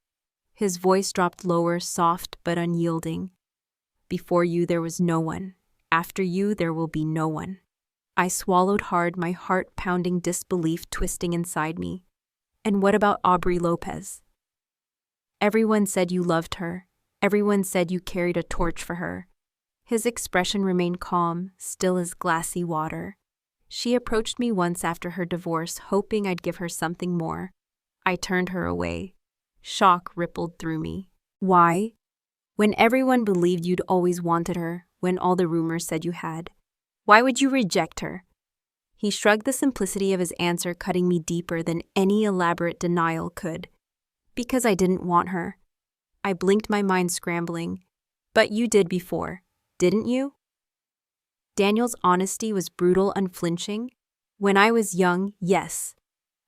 His voice dropped lower, soft but unyielding. "Before you there was no one. After you there will be no one." I swallowed hard, my heart pounding, disbelief twisting inside me. "And what about Aubrey Lopez?" "Everyone said you loved her. Everyone said you carried a torch for her." His expression remained calm, still as glassy water. "She approached me once after her divorce, hoping I'd give her something more. I turned her away." Shock rippled through me. "Why? When everyone believed you'd always wanted her, when all the rumors said you had. Why would you reject her?" He shrugged, the simplicity of his answer cutting me deeper than any elaborate denial could. "Because I didn't want her. I blinked, my mind scrambling. But you did before, didn't you? Daniel's honesty was brutal, unflinching. When I was young, yes.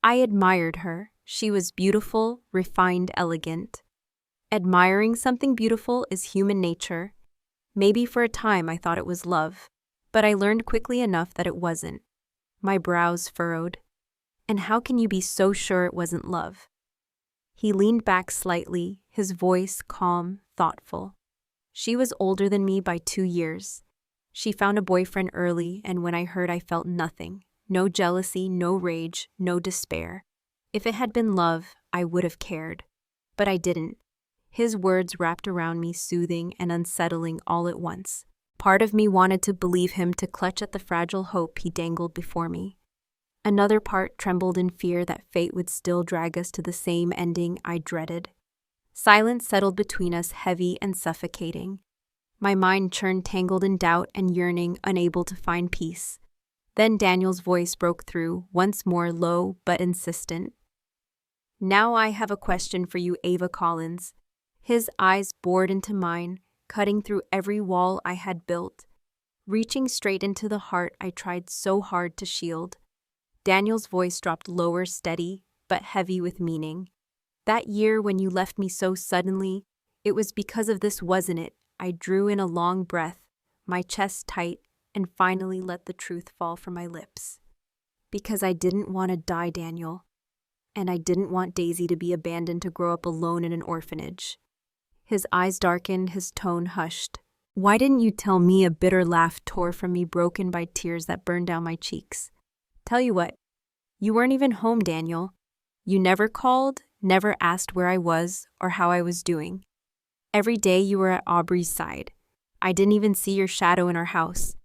I admired her. She was beautiful, refined, elegant. Admiring something beautiful is human nature. Maybe for a time I thought it was love, but I learned quickly enough that it wasn't. My brows furrowed. And how can you be so sure it wasn't love? He leaned back slightly, his voice calm, thoughtful. She was older than me by 2 years. She found a boyfriend early, and when I heard, I felt nothing. No jealousy, no rage, no despair. If it had been love, I would have cared. But I didn't. His words wrapped around me, soothing and unsettling all at once. Part of me wanted to believe him, to clutch at the fragile hope he dangled before me. Another part trembled in fear that fate would still drag us to the same ending I dreaded. Silence settled between us, heavy and suffocating. My mind churned, tangled in doubt and yearning, unable to find peace. Then Daniel's voice broke through, once more low but insistent. "Now I have a question for you, Ava Collins." His eyes bored into mine, cutting through every wall I had built, reaching straight into the heart I tried so hard to shield. Daniel's voice dropped lower, steady, but heavy with meaning. "That year when you left me so suddenly, it was because of this, wasn't it?" I drew in a long breath, my chest tight, and finally let the truth fall from my lips. "Because I didn't want to die, Daniel. And I didn't want Daisy to be abandoned to grow up alone in an orphanage." His eyes darkened, his tone hushed. "Why didn't you tell me?" A bitter laugh tore from me, broken by tears that burned down my cheeks. "Tell you what, you weren't even home, Daniel. You never called, never asked where I was or how I was doing. Every day you were at Aubrey's side. I didn't even see your shadow in our house."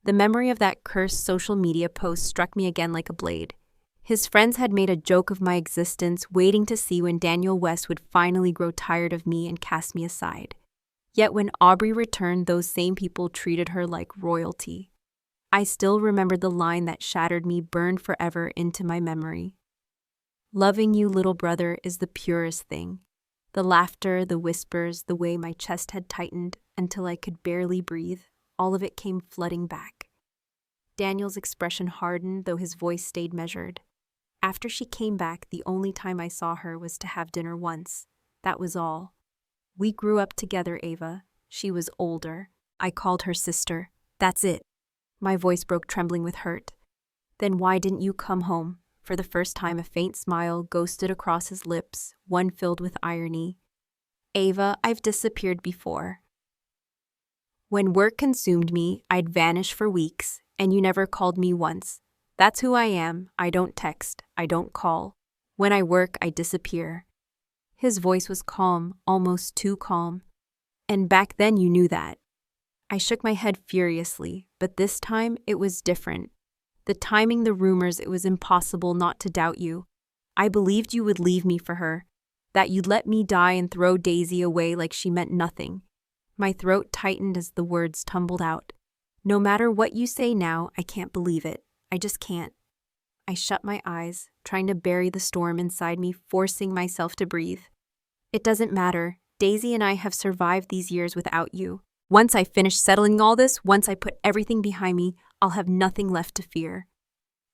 The memory of that cursed social media post struck me again like a blade. His friends had made a joke of my existence, waiting to see when Daniel West would finally grow tired of me and cast me aside. Yet when Aubrey returned, those same people treated her like royalty. I still remembered the line that shattered me, burned forever into my memory. "Loving you, little brother, is the purest thing." The laughter, the whispers, the way my chest had tightened until I could barely breathe, all of it came flooding back. Daniel's expression hardened, though his voice stayed measured. After she came back, the only time I saw her was to have dinner once. That was all. We grew up together, Ava. She was older. I called her sister. That's it. My voice broke, trembling with hurt. "Then why didn't you come home?" For the first time, a faint smile ghosted across his lips, one filled with irony. "Ava, I've disappeared before. When work consumed me, I'd vanish for weeks, and you never called me once. That's who I am. I don't text. I don't call. When I work, I disappear." His voice was calm, almost too calm. "And back then you knew that." I shook my head furiously, but this time it was different. The timing, the rumors, it was impossible not to doubt you. I believed you would leave me for her, that you'd let me die and throw Daisy away like she meant nothing. My throat tightened as the words tumbled out. "No matter what you say now, I can't believe it. I just can't." I shut my eyes, trying to bury the storm inside me, forcing myself to breathe. "It doesn't matter. Daisy and I have survived these years without you. Once I finish settling all this, once I put everything behind me, I'll have nothing left to fear."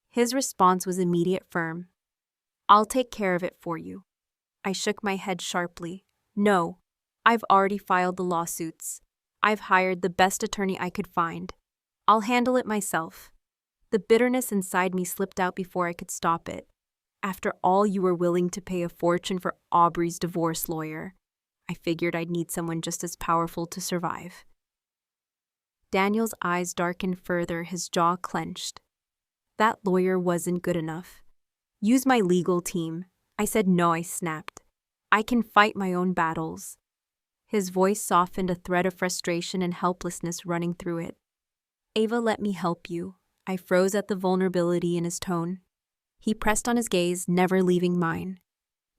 His response was immediate, firm. "I'll take care of it for you." I shook my head sharply. "No, I've already filed the lawsuits. I've hired the best attorney I could find. I'll handle it myself." The bitterness inside me slipped out before I could stop it. "After all, you were willing to pay a fortune for Aubrey's divorce lawyer." I figured I'd need someone just as powerful to survive. Daniel's eyes darkened further, his jaw clenched. "That lawyer wasn't good enough. Use my legal team." I said no, I snapped. "I can fight my own battles." His voice softened, a thread of frustration and helplessness running through it. "Ava, let me help you." I froze at the vulnerability in his tone. He pressed on his gaze, never leaving mine.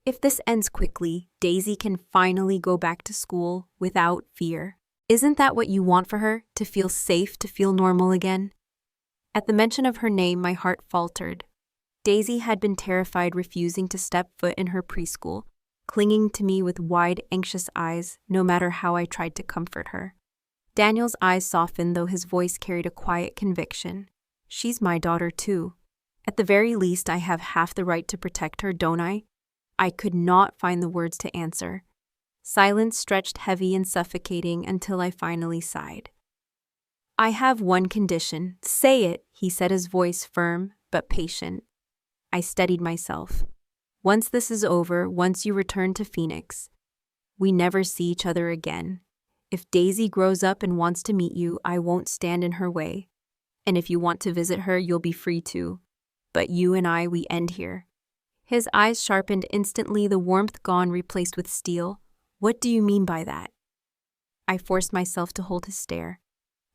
"If this ends quickly, Daisy can finally go back to school without fear. Isn't that what you want for her? To feel safe, to feel normal again?" At the mention of her name, my heart faltered. Daisy had been terrified, refusing to step foot in her preschool, clinging to me with wide, anxious eyes, no matter how I tried to comfort her. Daniel's eyes softened, though his voice carried a quiet conviction. She's my daughter, too. At the very least, I have half the right to protect her, don't I? I could not find the words to answer. Silence stretched heavy and suffocating until I finally sighed. I have one condition. Say it, he said, his voice firm but patient. I steadied myself. Once this is over, once you return to Phoenix, we never see each other again. If Daisy grows up and wants to meet you, I won't stand in her way. And if you want to visit her, you'll be free to. But you and I, we end here. His eyes sharpened instantly, the warmth gone, replaced with steel. What do you mean by that? I forced myself to hold his stare.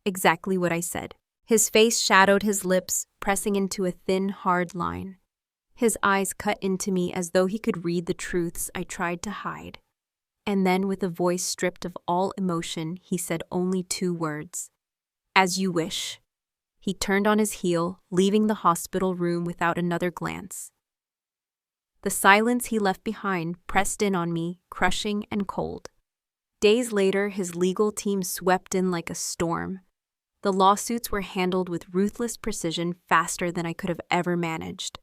Exactly what I said. His face shadowed his lips, pressing into a thin, hard line. His eyes cut into me as though he could read the truths I tried to hide. And then, with a voice stripped of all emotion, he said only 2 words. As you wish. He turned on his heel, leaving the hospital room without another glance. The silence he left behind pressed in on me, crushing and cold. Days later, his legal team swept in like a storm. The lawsuits were handled with ruthless precision, faster than I could have ever managed.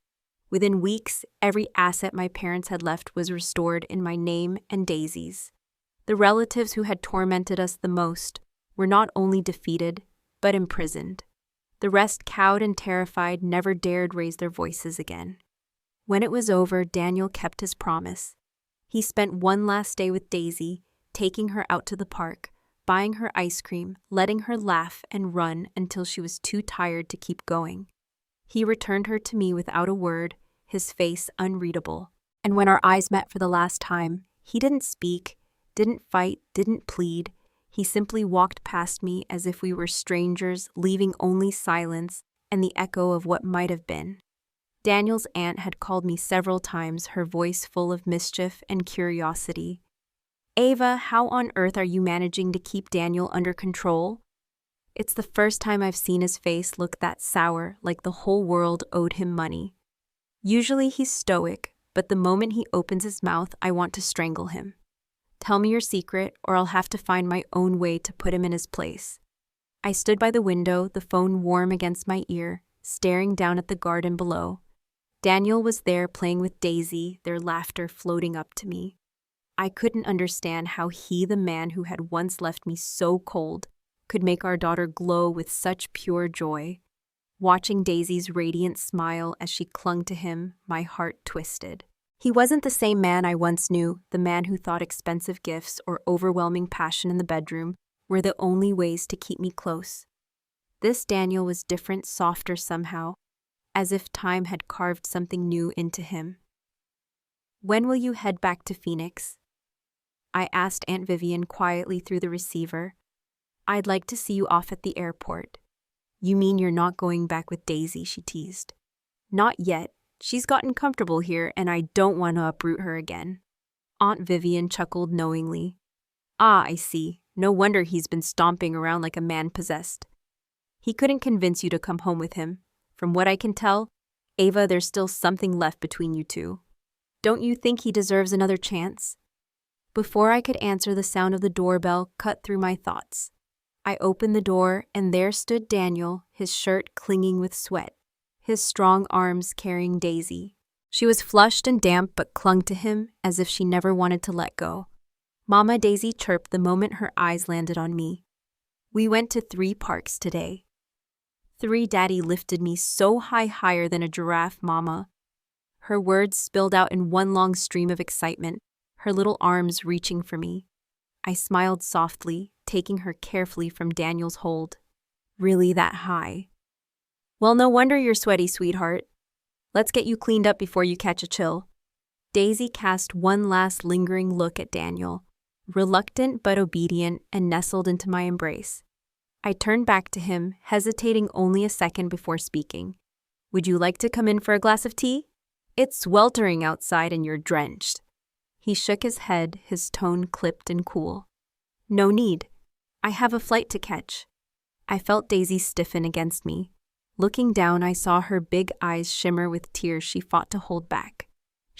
Within weeks, every asset my parents had left was restored in my name and Daisy's. The relatives who had tormented us the most were not only defeated, but imprisoned. The rest, cowed and terrified, never dared raise their voices again. When it was over, Daniel kept his promise. He spent one last day with Daisy, taking her out to the park, buying her ice cream, letting her laugh and run until she was too tired to keep going. He returned her to me without a word, his face unreadable. And when our eyes met for the last time, he didn't speak, didn't fight, didn't plead. He simply walked past me as if we were strangers, leaving only silence and the echo of what might have been. Daniel's aunt had called me several times, her voice full of mischief and curiosity. Ava, how on earth are you managing to keep Daniel under control? It's the first time I've seen his face look that sour, like the whole world owed him money. Usually he's stoic, but the moment he opens his mouth, I want to strangle him. Tell me your secret, or I'll have to find my own way to put him in his place. I stood by the window, the phone warm against my ear, staring down at the garden below. Daniel was there playing with Daisy, their laughter floating up to me. I couldn't understand how he, the man who had once left me so cold, could make our daughter glow with such pure joy. Watching Daisy's radiant smile as she clung to him, my heart twisted. He wasn't the same man I once knew, the man who thought expensive gifts or overwhelming passion in the bedroom were the only ways to keep me close. This Daniel was different, softer somehow, as if time had carved something new into him. When will you head back to Phoenix? I asked Aunt Vivian quietly through the receiver. I'd like to see you off at the airport. You mean you're not going back with Daisy, she teased. Not yet. She's gotten comfortable here, and I don't want to uproot her again. Aunt Vivian chuckled knowingly. Ah, I see. No wonder he's been stomping around like a man possessed. He couldn't convince you to come home with him. From what I can tell, Ava, there's still something left between you two. Don't you think he deserves another chance? Before I could answer, the sound of the doorbell cut through my thoughts. I opened the door, and there stood Daniel, his shirt clinging with sweat, his strong arms carrying Daisy. She was flushed and damp but clung to him as if she never wanted to let go. Mama, Daisy chirped the moment her eyes landed on me. We went to 3 parks today. 3 Daddy lifted me so high, higher than a giraffe, Mama. Her words spilled out in one long stream of excitement, her little arms reaching for me. I smiled softly, taking her carefully from Daniel's hold. Really that high? Well, no wonder you're sweaty, sweetheart. Let's get you cleaned up before you catch a chill. Daisy cast one last lingering look at Daniel, reluctant but obedient, and nestled into my embrace. I turned back to him, hesitating only a second before speaking. Would you like to come in for a glass of tea? It's sweltering outside and you're drenched. He shook his head, his tone clipped and cool. No need. I have a flight to catch. I felt Daisy stiffen against me. Looking down, I saw her big eyes shimmer with tears she fought to hold back.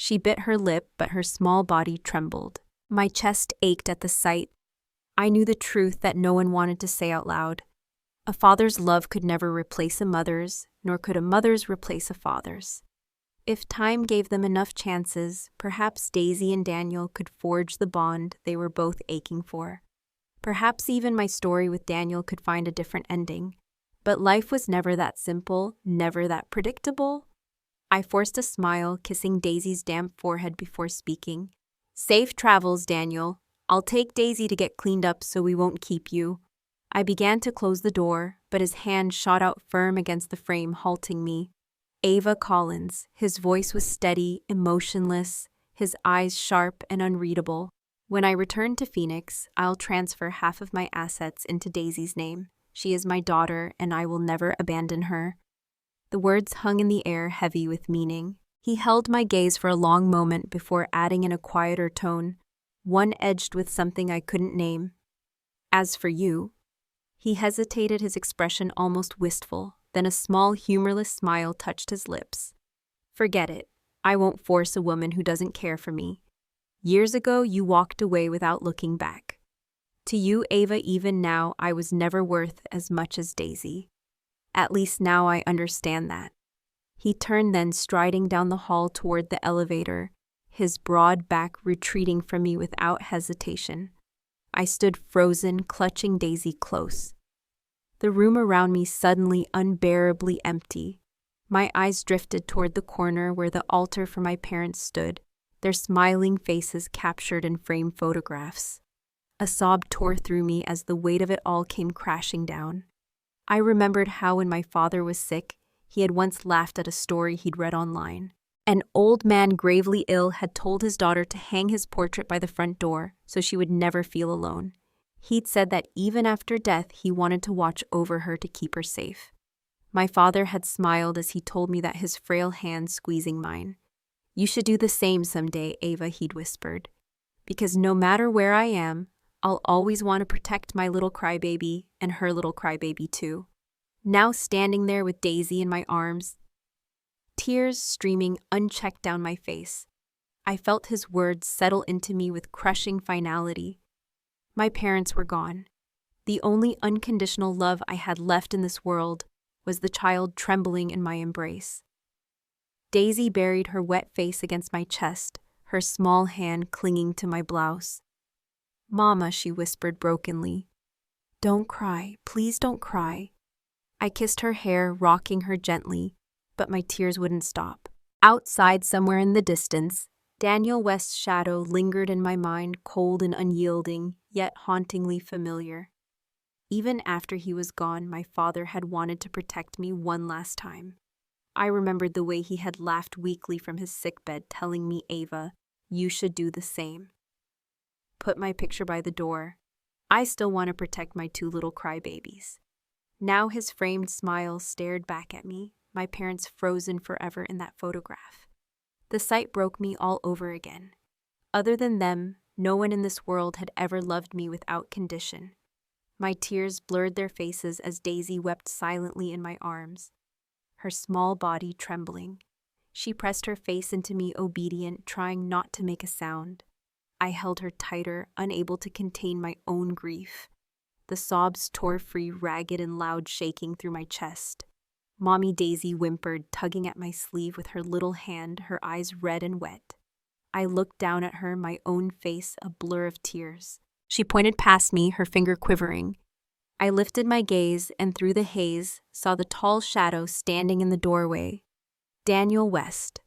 She bit her lip, but her small body trembled. My chest ached at the sight. I knew the truth that no one wanted to say out loud. A father's love could never replace a mother's, nor could a mother's replace a father's. If time gave them enough chances, perhaps Daisy and Daniel could forge the bond they were both aching for. Perhaps even my story with Daniel could find a different ending. But life was never that simple, never that predictable. I forced a smile, kissing Daisy's damp forehead before speaking. "Safe travels, Daniel. I'll take Daisy to get cleaned up so we won't keep you." I began to close the door, but his hand shot out firm against the frame, halting me. Ava Collins. His voice was steady, emotionless, his eyes sharp and unreadable. "When I return to Phoenix, I'll transfer half of my assets into Daisy's name. She is my daughter, and I will never abandon her." The words hung in the air, heavy with meaning. He held my gaze for a long moment before adding in a quieter tone, one edged with something I couldn't name. "As for you." He hesitated, his expression almost wistful, then a small, humorless smile touched his lips. "Forget it. I won't force a woman who doesn't care for me. Years ago, you walked away without looking back. To you, Ava, even now, I was never worth as much as Daisy. At least now I understand that." He turned then, striding down the hall toward the elevator, his broad back retreating from me without hesitation. I stood frozen, clutching Daisy close. The room around me suddenly unbearably empty. My eyes drifted toward the corner where the altar for my parents stood, their smiling faces captured in framed photographs. A sob tore through me as the weight of it all came crashing down. I remembered how when my father was sick, he had once laughed at a story he'd read online. An old man gravely ill had told his daughter to hang his portrait by the front door so she would never feel alone. He'd said that even after death, he wanted to watch over her to keep her safe. My father had smiled as he told me that, his frail hand squeezing mine. "You should do the same someday, Ava," he'd whispered. "Because no matter where I am, I'll always want to protect my little crybaby and her little crybaby too." Now standing there with Daisy in my arms, tears streaming unchecked down my face, I felt his words settle into me with crushing finality. My parents were gone. The only unconditional love I had left in this world was the child trembling in my embrace. Daisy buried her wet face against my chest, her small hand clinging to my blouse. "Mama," she whispered brokenly. "Don't cry, please don't cry." I kissed her hair, rocking her gently, but my tears wouldn't stop. Outside, somewhere in the distance, Daniel West's shadow lingered in my mind, cold and unyielding, yet hauntingly familiar. Even after he was gone, my father had wanted to protect me one last time. I remembered the way he had laughed weakly from his sickbed, telling me, "Ava, you should do the same." Put my picture by the door. I still want to protect my two little crybabies. Now his framed smile stared back at me, my parents frozen forever in that photograph. The sight broke me all over again. Other than them, no one in this world had ever loved me without condition. My tears blurred their faces as Daisy wept silently in my arms, her small body trembling. She pressed her face into me, obedient, trying not to make a sound. I held her tighter, unable to contain my own grief. The sobs tore free, ragged and loud, shaking through my chest. Mommy Daisy whimpered, tugging at my sleeve with her little hand, her eyes red and wet. I looked down at her, my own face a blur of tears. She pointed past me, her finger quivering. I lifted my gaze and through the haze saw the tall shadow standing in the doorway. Daniel West.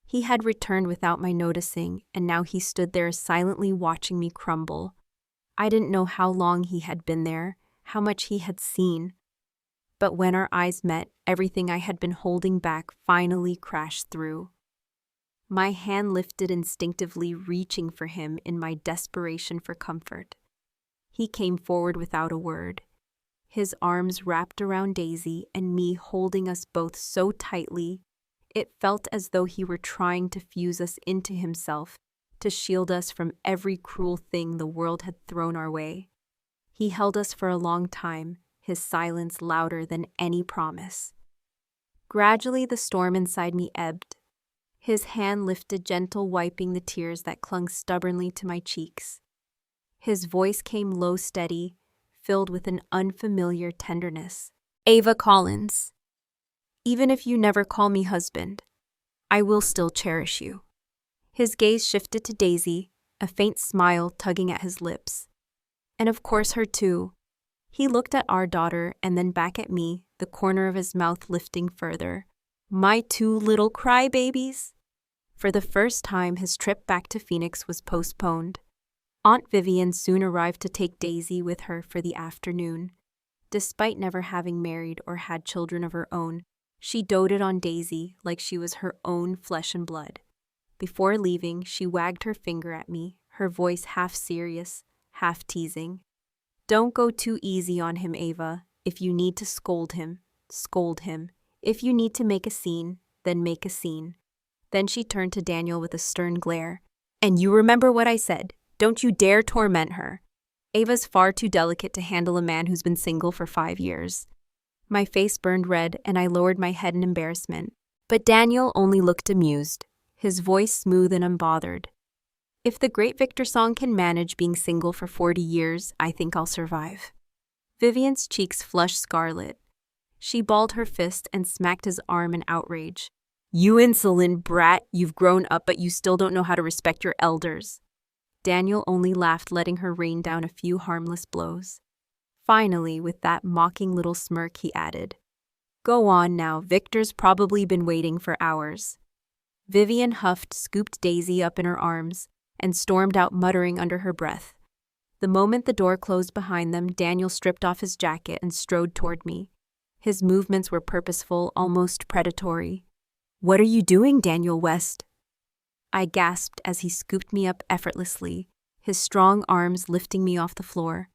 He had returned without my noticing, and now he stood there silently watching me crumble. I didn't know how long he had been there, how much he had seen. But when our eyes met, everything I had been holding back finally crashed through. My hand lifted instinctively, reaching for him in my desperation for comfort. He came forward without a word, his arms wrapped around Daisy and me, holding us both so tightly. It felt as though he were trying to fuse us into himself, to shield us from every cruel thing the world had thrown our way. He held us for a long time, his silence louder than any promise. Gradually, the storm inside me ebbed. His hand lifted, gentle, wiping the tears that clung stubbornly to my cheeks. His voice came low, steady, filled with an unfamiliar tenderness. Ava Collins, even if you never call me husband, I will still cherish you. His gaze shifted to Daisy, a faint smile tugging at his lips. And of course her too. He looked at our daughter and then back at me, the corner of his mouth lifting further. My two little crybabies. For the first time, his trip back to Phoenix was postponed. Aunt Vivian soon arrived to take Daisy with her for the afternoon. Despite never having married or had children of her own, she doted on Daisy like she was her own flesh and blood. Before leaving, she wagged her finger at me, her voice half serious, half teasing. Don't go too easy on him, Ava. If you need to scold him, scold him. If you need to make a scene, then make a scene. Then she turned to Daniel with a stern glare. And you remember what I said. Don't you dare torment her. Ava's far too delicate to handle a man who's been single for 5 years. My face burned red and I lowered my head in embarrassment. But Daniel only looked amused, his voice smooth and unbothered. If the great Victor Song can manage being single for 40 years, I think I'll survive. Vivian's cheeks flushed scarlet. She balled her fist and smacked his arm in outrage. You insolent brat, you've grown up but you still don't know how to respect your elders. Daniel only laughed, letting her rain down a few harmless blows. Finally, with that mocking little smirk, he added, Go on now, Victor's probably been waiting for hours. Vivian huffed, scooped Daisy up in her arms, and stormed out muttering under her breath. The moment the door closed behind them, Daniel stripped off his jacket and strode toward me. His movements were purposeful, almost predatory. What are you doing, Daniel West? I gasped as he scooped me up effortlessly, his strong arms lifting me off the floor.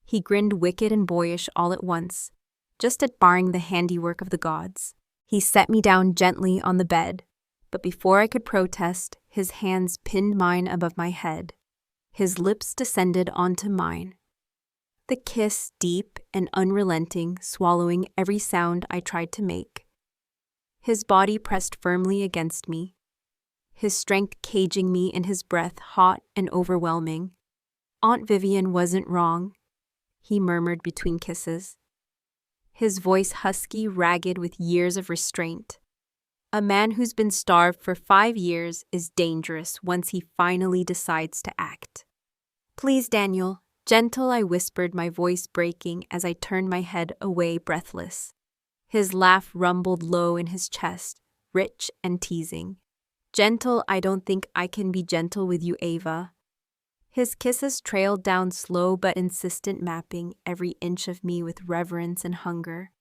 He grinned wicked and boyish all at once, just admiring the handiwork of the gods. He set me down gently on the bed, but before I could protest, his hands pinned mine above my head. His lips descended onto mine. The kiss, deep and unrelenting, swallowing every sound I tried to make. His body pressed firmly against me, his strength caging me in his breath, hot and overwhelming. Aunt Vivian wasn't wrong, he murmured between kisses. His voice husky, ragged with years of restraint. A man who's been starved for 5 years is dangerous once he finally decides to act. Please, Daniel, gentle, I whispered, my voice breaking as I turned my head away, breathless. His laugh rumbled low in his chest, rich and teasing. Gentle, I don't think I can be gentle with you, Ava. His kisses trailed down, slow but insistent, mapping every inch of me with reverence and hunger.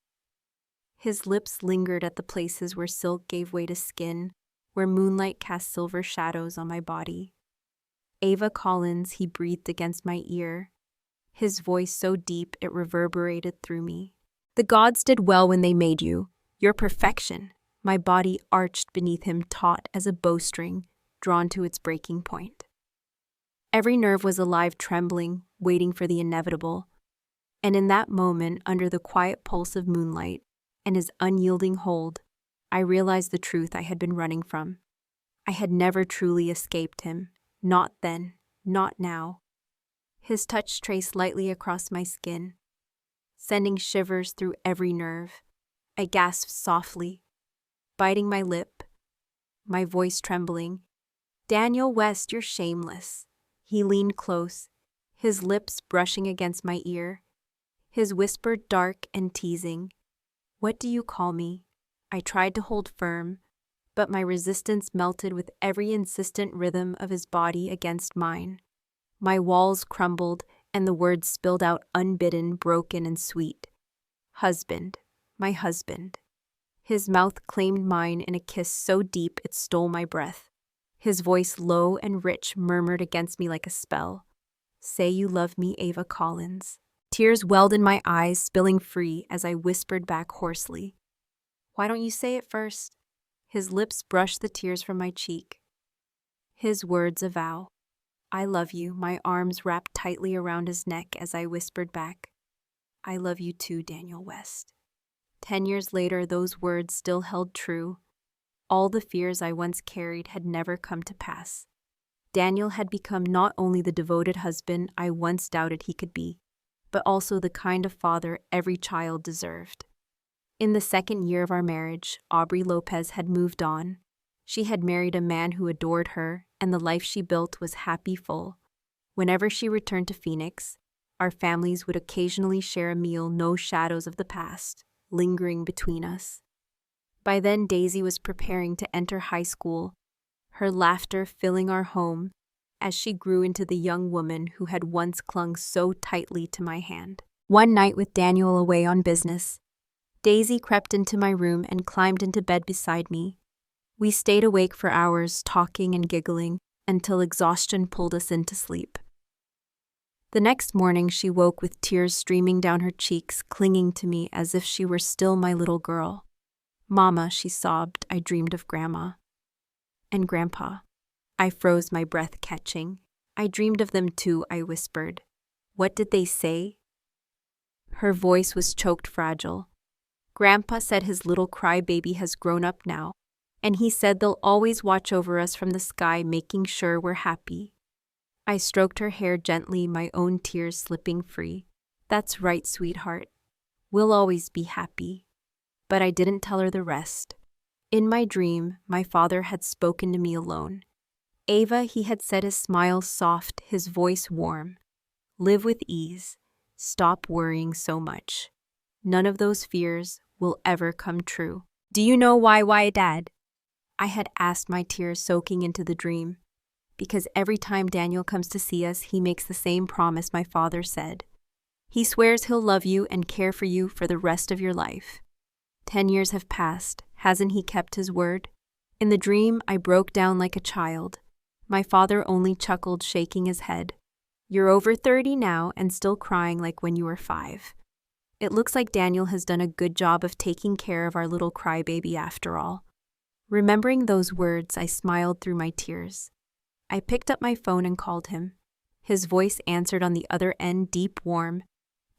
His lips lingered at the places where silk gave way to skin, where moonlight cast silver shadows on my body. Ava Collins, he breathed against my ear, his voice so deep it reverberated through me. The gods did well when they made you. You're perfection. My body arched beneath him, taut as a bowstring, drawn to its breaking point. Every nerve was alive, trembling, waiting for the inevitable. And in that moment, under the quiet pulse of moonlight and his unyielding hold, I realized the truth I had been running from. I had never truly escaped him. Not then, not now. His touch traced lightly across my skin, sending shivers through every nerve. I gasped softly, biting my lip, my voice trembling. Daniel West, you're shameless. He leaned close, his lips brushing against my ear, his whisper dark and teasing. What do you call me? I tried to hold firm, but my resistance melted with every insistent rhythm of his body against mine. My walls crumbled, and the words spilled out unbidden, broken and sweet. Husband, my husband. His mouth claimed mine in a kiss so deep it stole my breath. His voice, low and rich, murmured against me like a spell. Say you love me, Ava Collins. Tears welled in my eyes, spilling free as I whispered back hoarsely. Why don't you say it first? His lips brushed the tears from my cheek. His words a vow. I love you, my arms wrapped tightly around his neck as I whispered back. I love you too, Daniel West. 10 years later, those words still held true. All the fears I once carried had never come to pass. Daniel had become not only the devoted husband I once doubted he could be, but also the kind of father every child deserved. In the second year of our marriage, Aubrey Lopez had moved on. She had married a man who adored her, and the life she built was happy full. Whenever she returned to Phoenix, our families would occasionally share a meal, no shadows of the past lingering between us. By then, Daisy was preparing to enter high school, her laughter filling our home as she grew into the young woman who had once clung so tightly to my hand. One night, with Daniel away on business, Daisy crept into my room and climbed into bed beside me. We stayed awake for hours, talking and giggling, until exhaustion pulled us into sleep. The next morning, she woke with tears streaming down her cheeks, clinging to me as if she were still my little girl. "Mama," she sobbed, "I dreamed of Grandma." "And Grandpa." I froze, my breath catching. "I dreamed of them too," I whispered. "What did they say?" Her voice was choked, fragile. "Grandpa said his little crybaby has grown up now, and he said they'll always watch over us from the sky, making sure we're happy." I stroked her hair gently, my own tears slipping free. "That's right, sweetheart. We'll always be happy." But I didn't tell her the rest. In my dream, my father had spoken to me alone. "Ava," he had said, his smile soft, his voice warm. "Live with ease. Stop worrying so much. None of those fears will ever come true." "Do you know why, Dad?" I had asked, my tears soaking into the dream. "Because every time Daniel comes to see us, he makes the same promise my father said. He swears he'll love you and care for you for the rest of your life. 10 years have passed. Hasn't he kept his word?" In the dream, I broke down like a child. My father only chuckled, shaking his head. "You're over 30 now and still crying like when you were 5. It looks like Daniel has done a good job of taking care of our little crybaby after all." Remembering those words, I smiled through my tears. I picked up my phone and called him. His voice answered on the other end, deep, warm,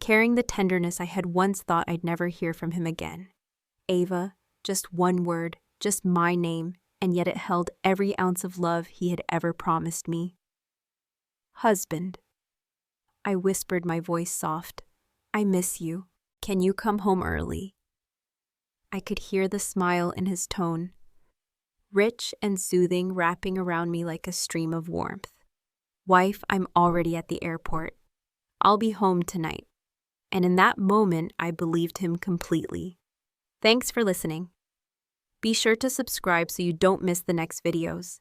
carrying the tenderness I had once thought I'd never hear from him again. "Ava," just one word, just my name, and yet it held every ounce of love he had ever promised me. "Husband," I whispered, my voice soft. "I miss you. Can you come home early?" I could hear the smile in his tone, rich and soothing, wrapping around me like a stream of warmth. "Wife, I'm already at the airport. I'll be home tonight." And in that moment, I believed him completely. Thanks for listening. Be sure to subscribe so you don't miss the next videos.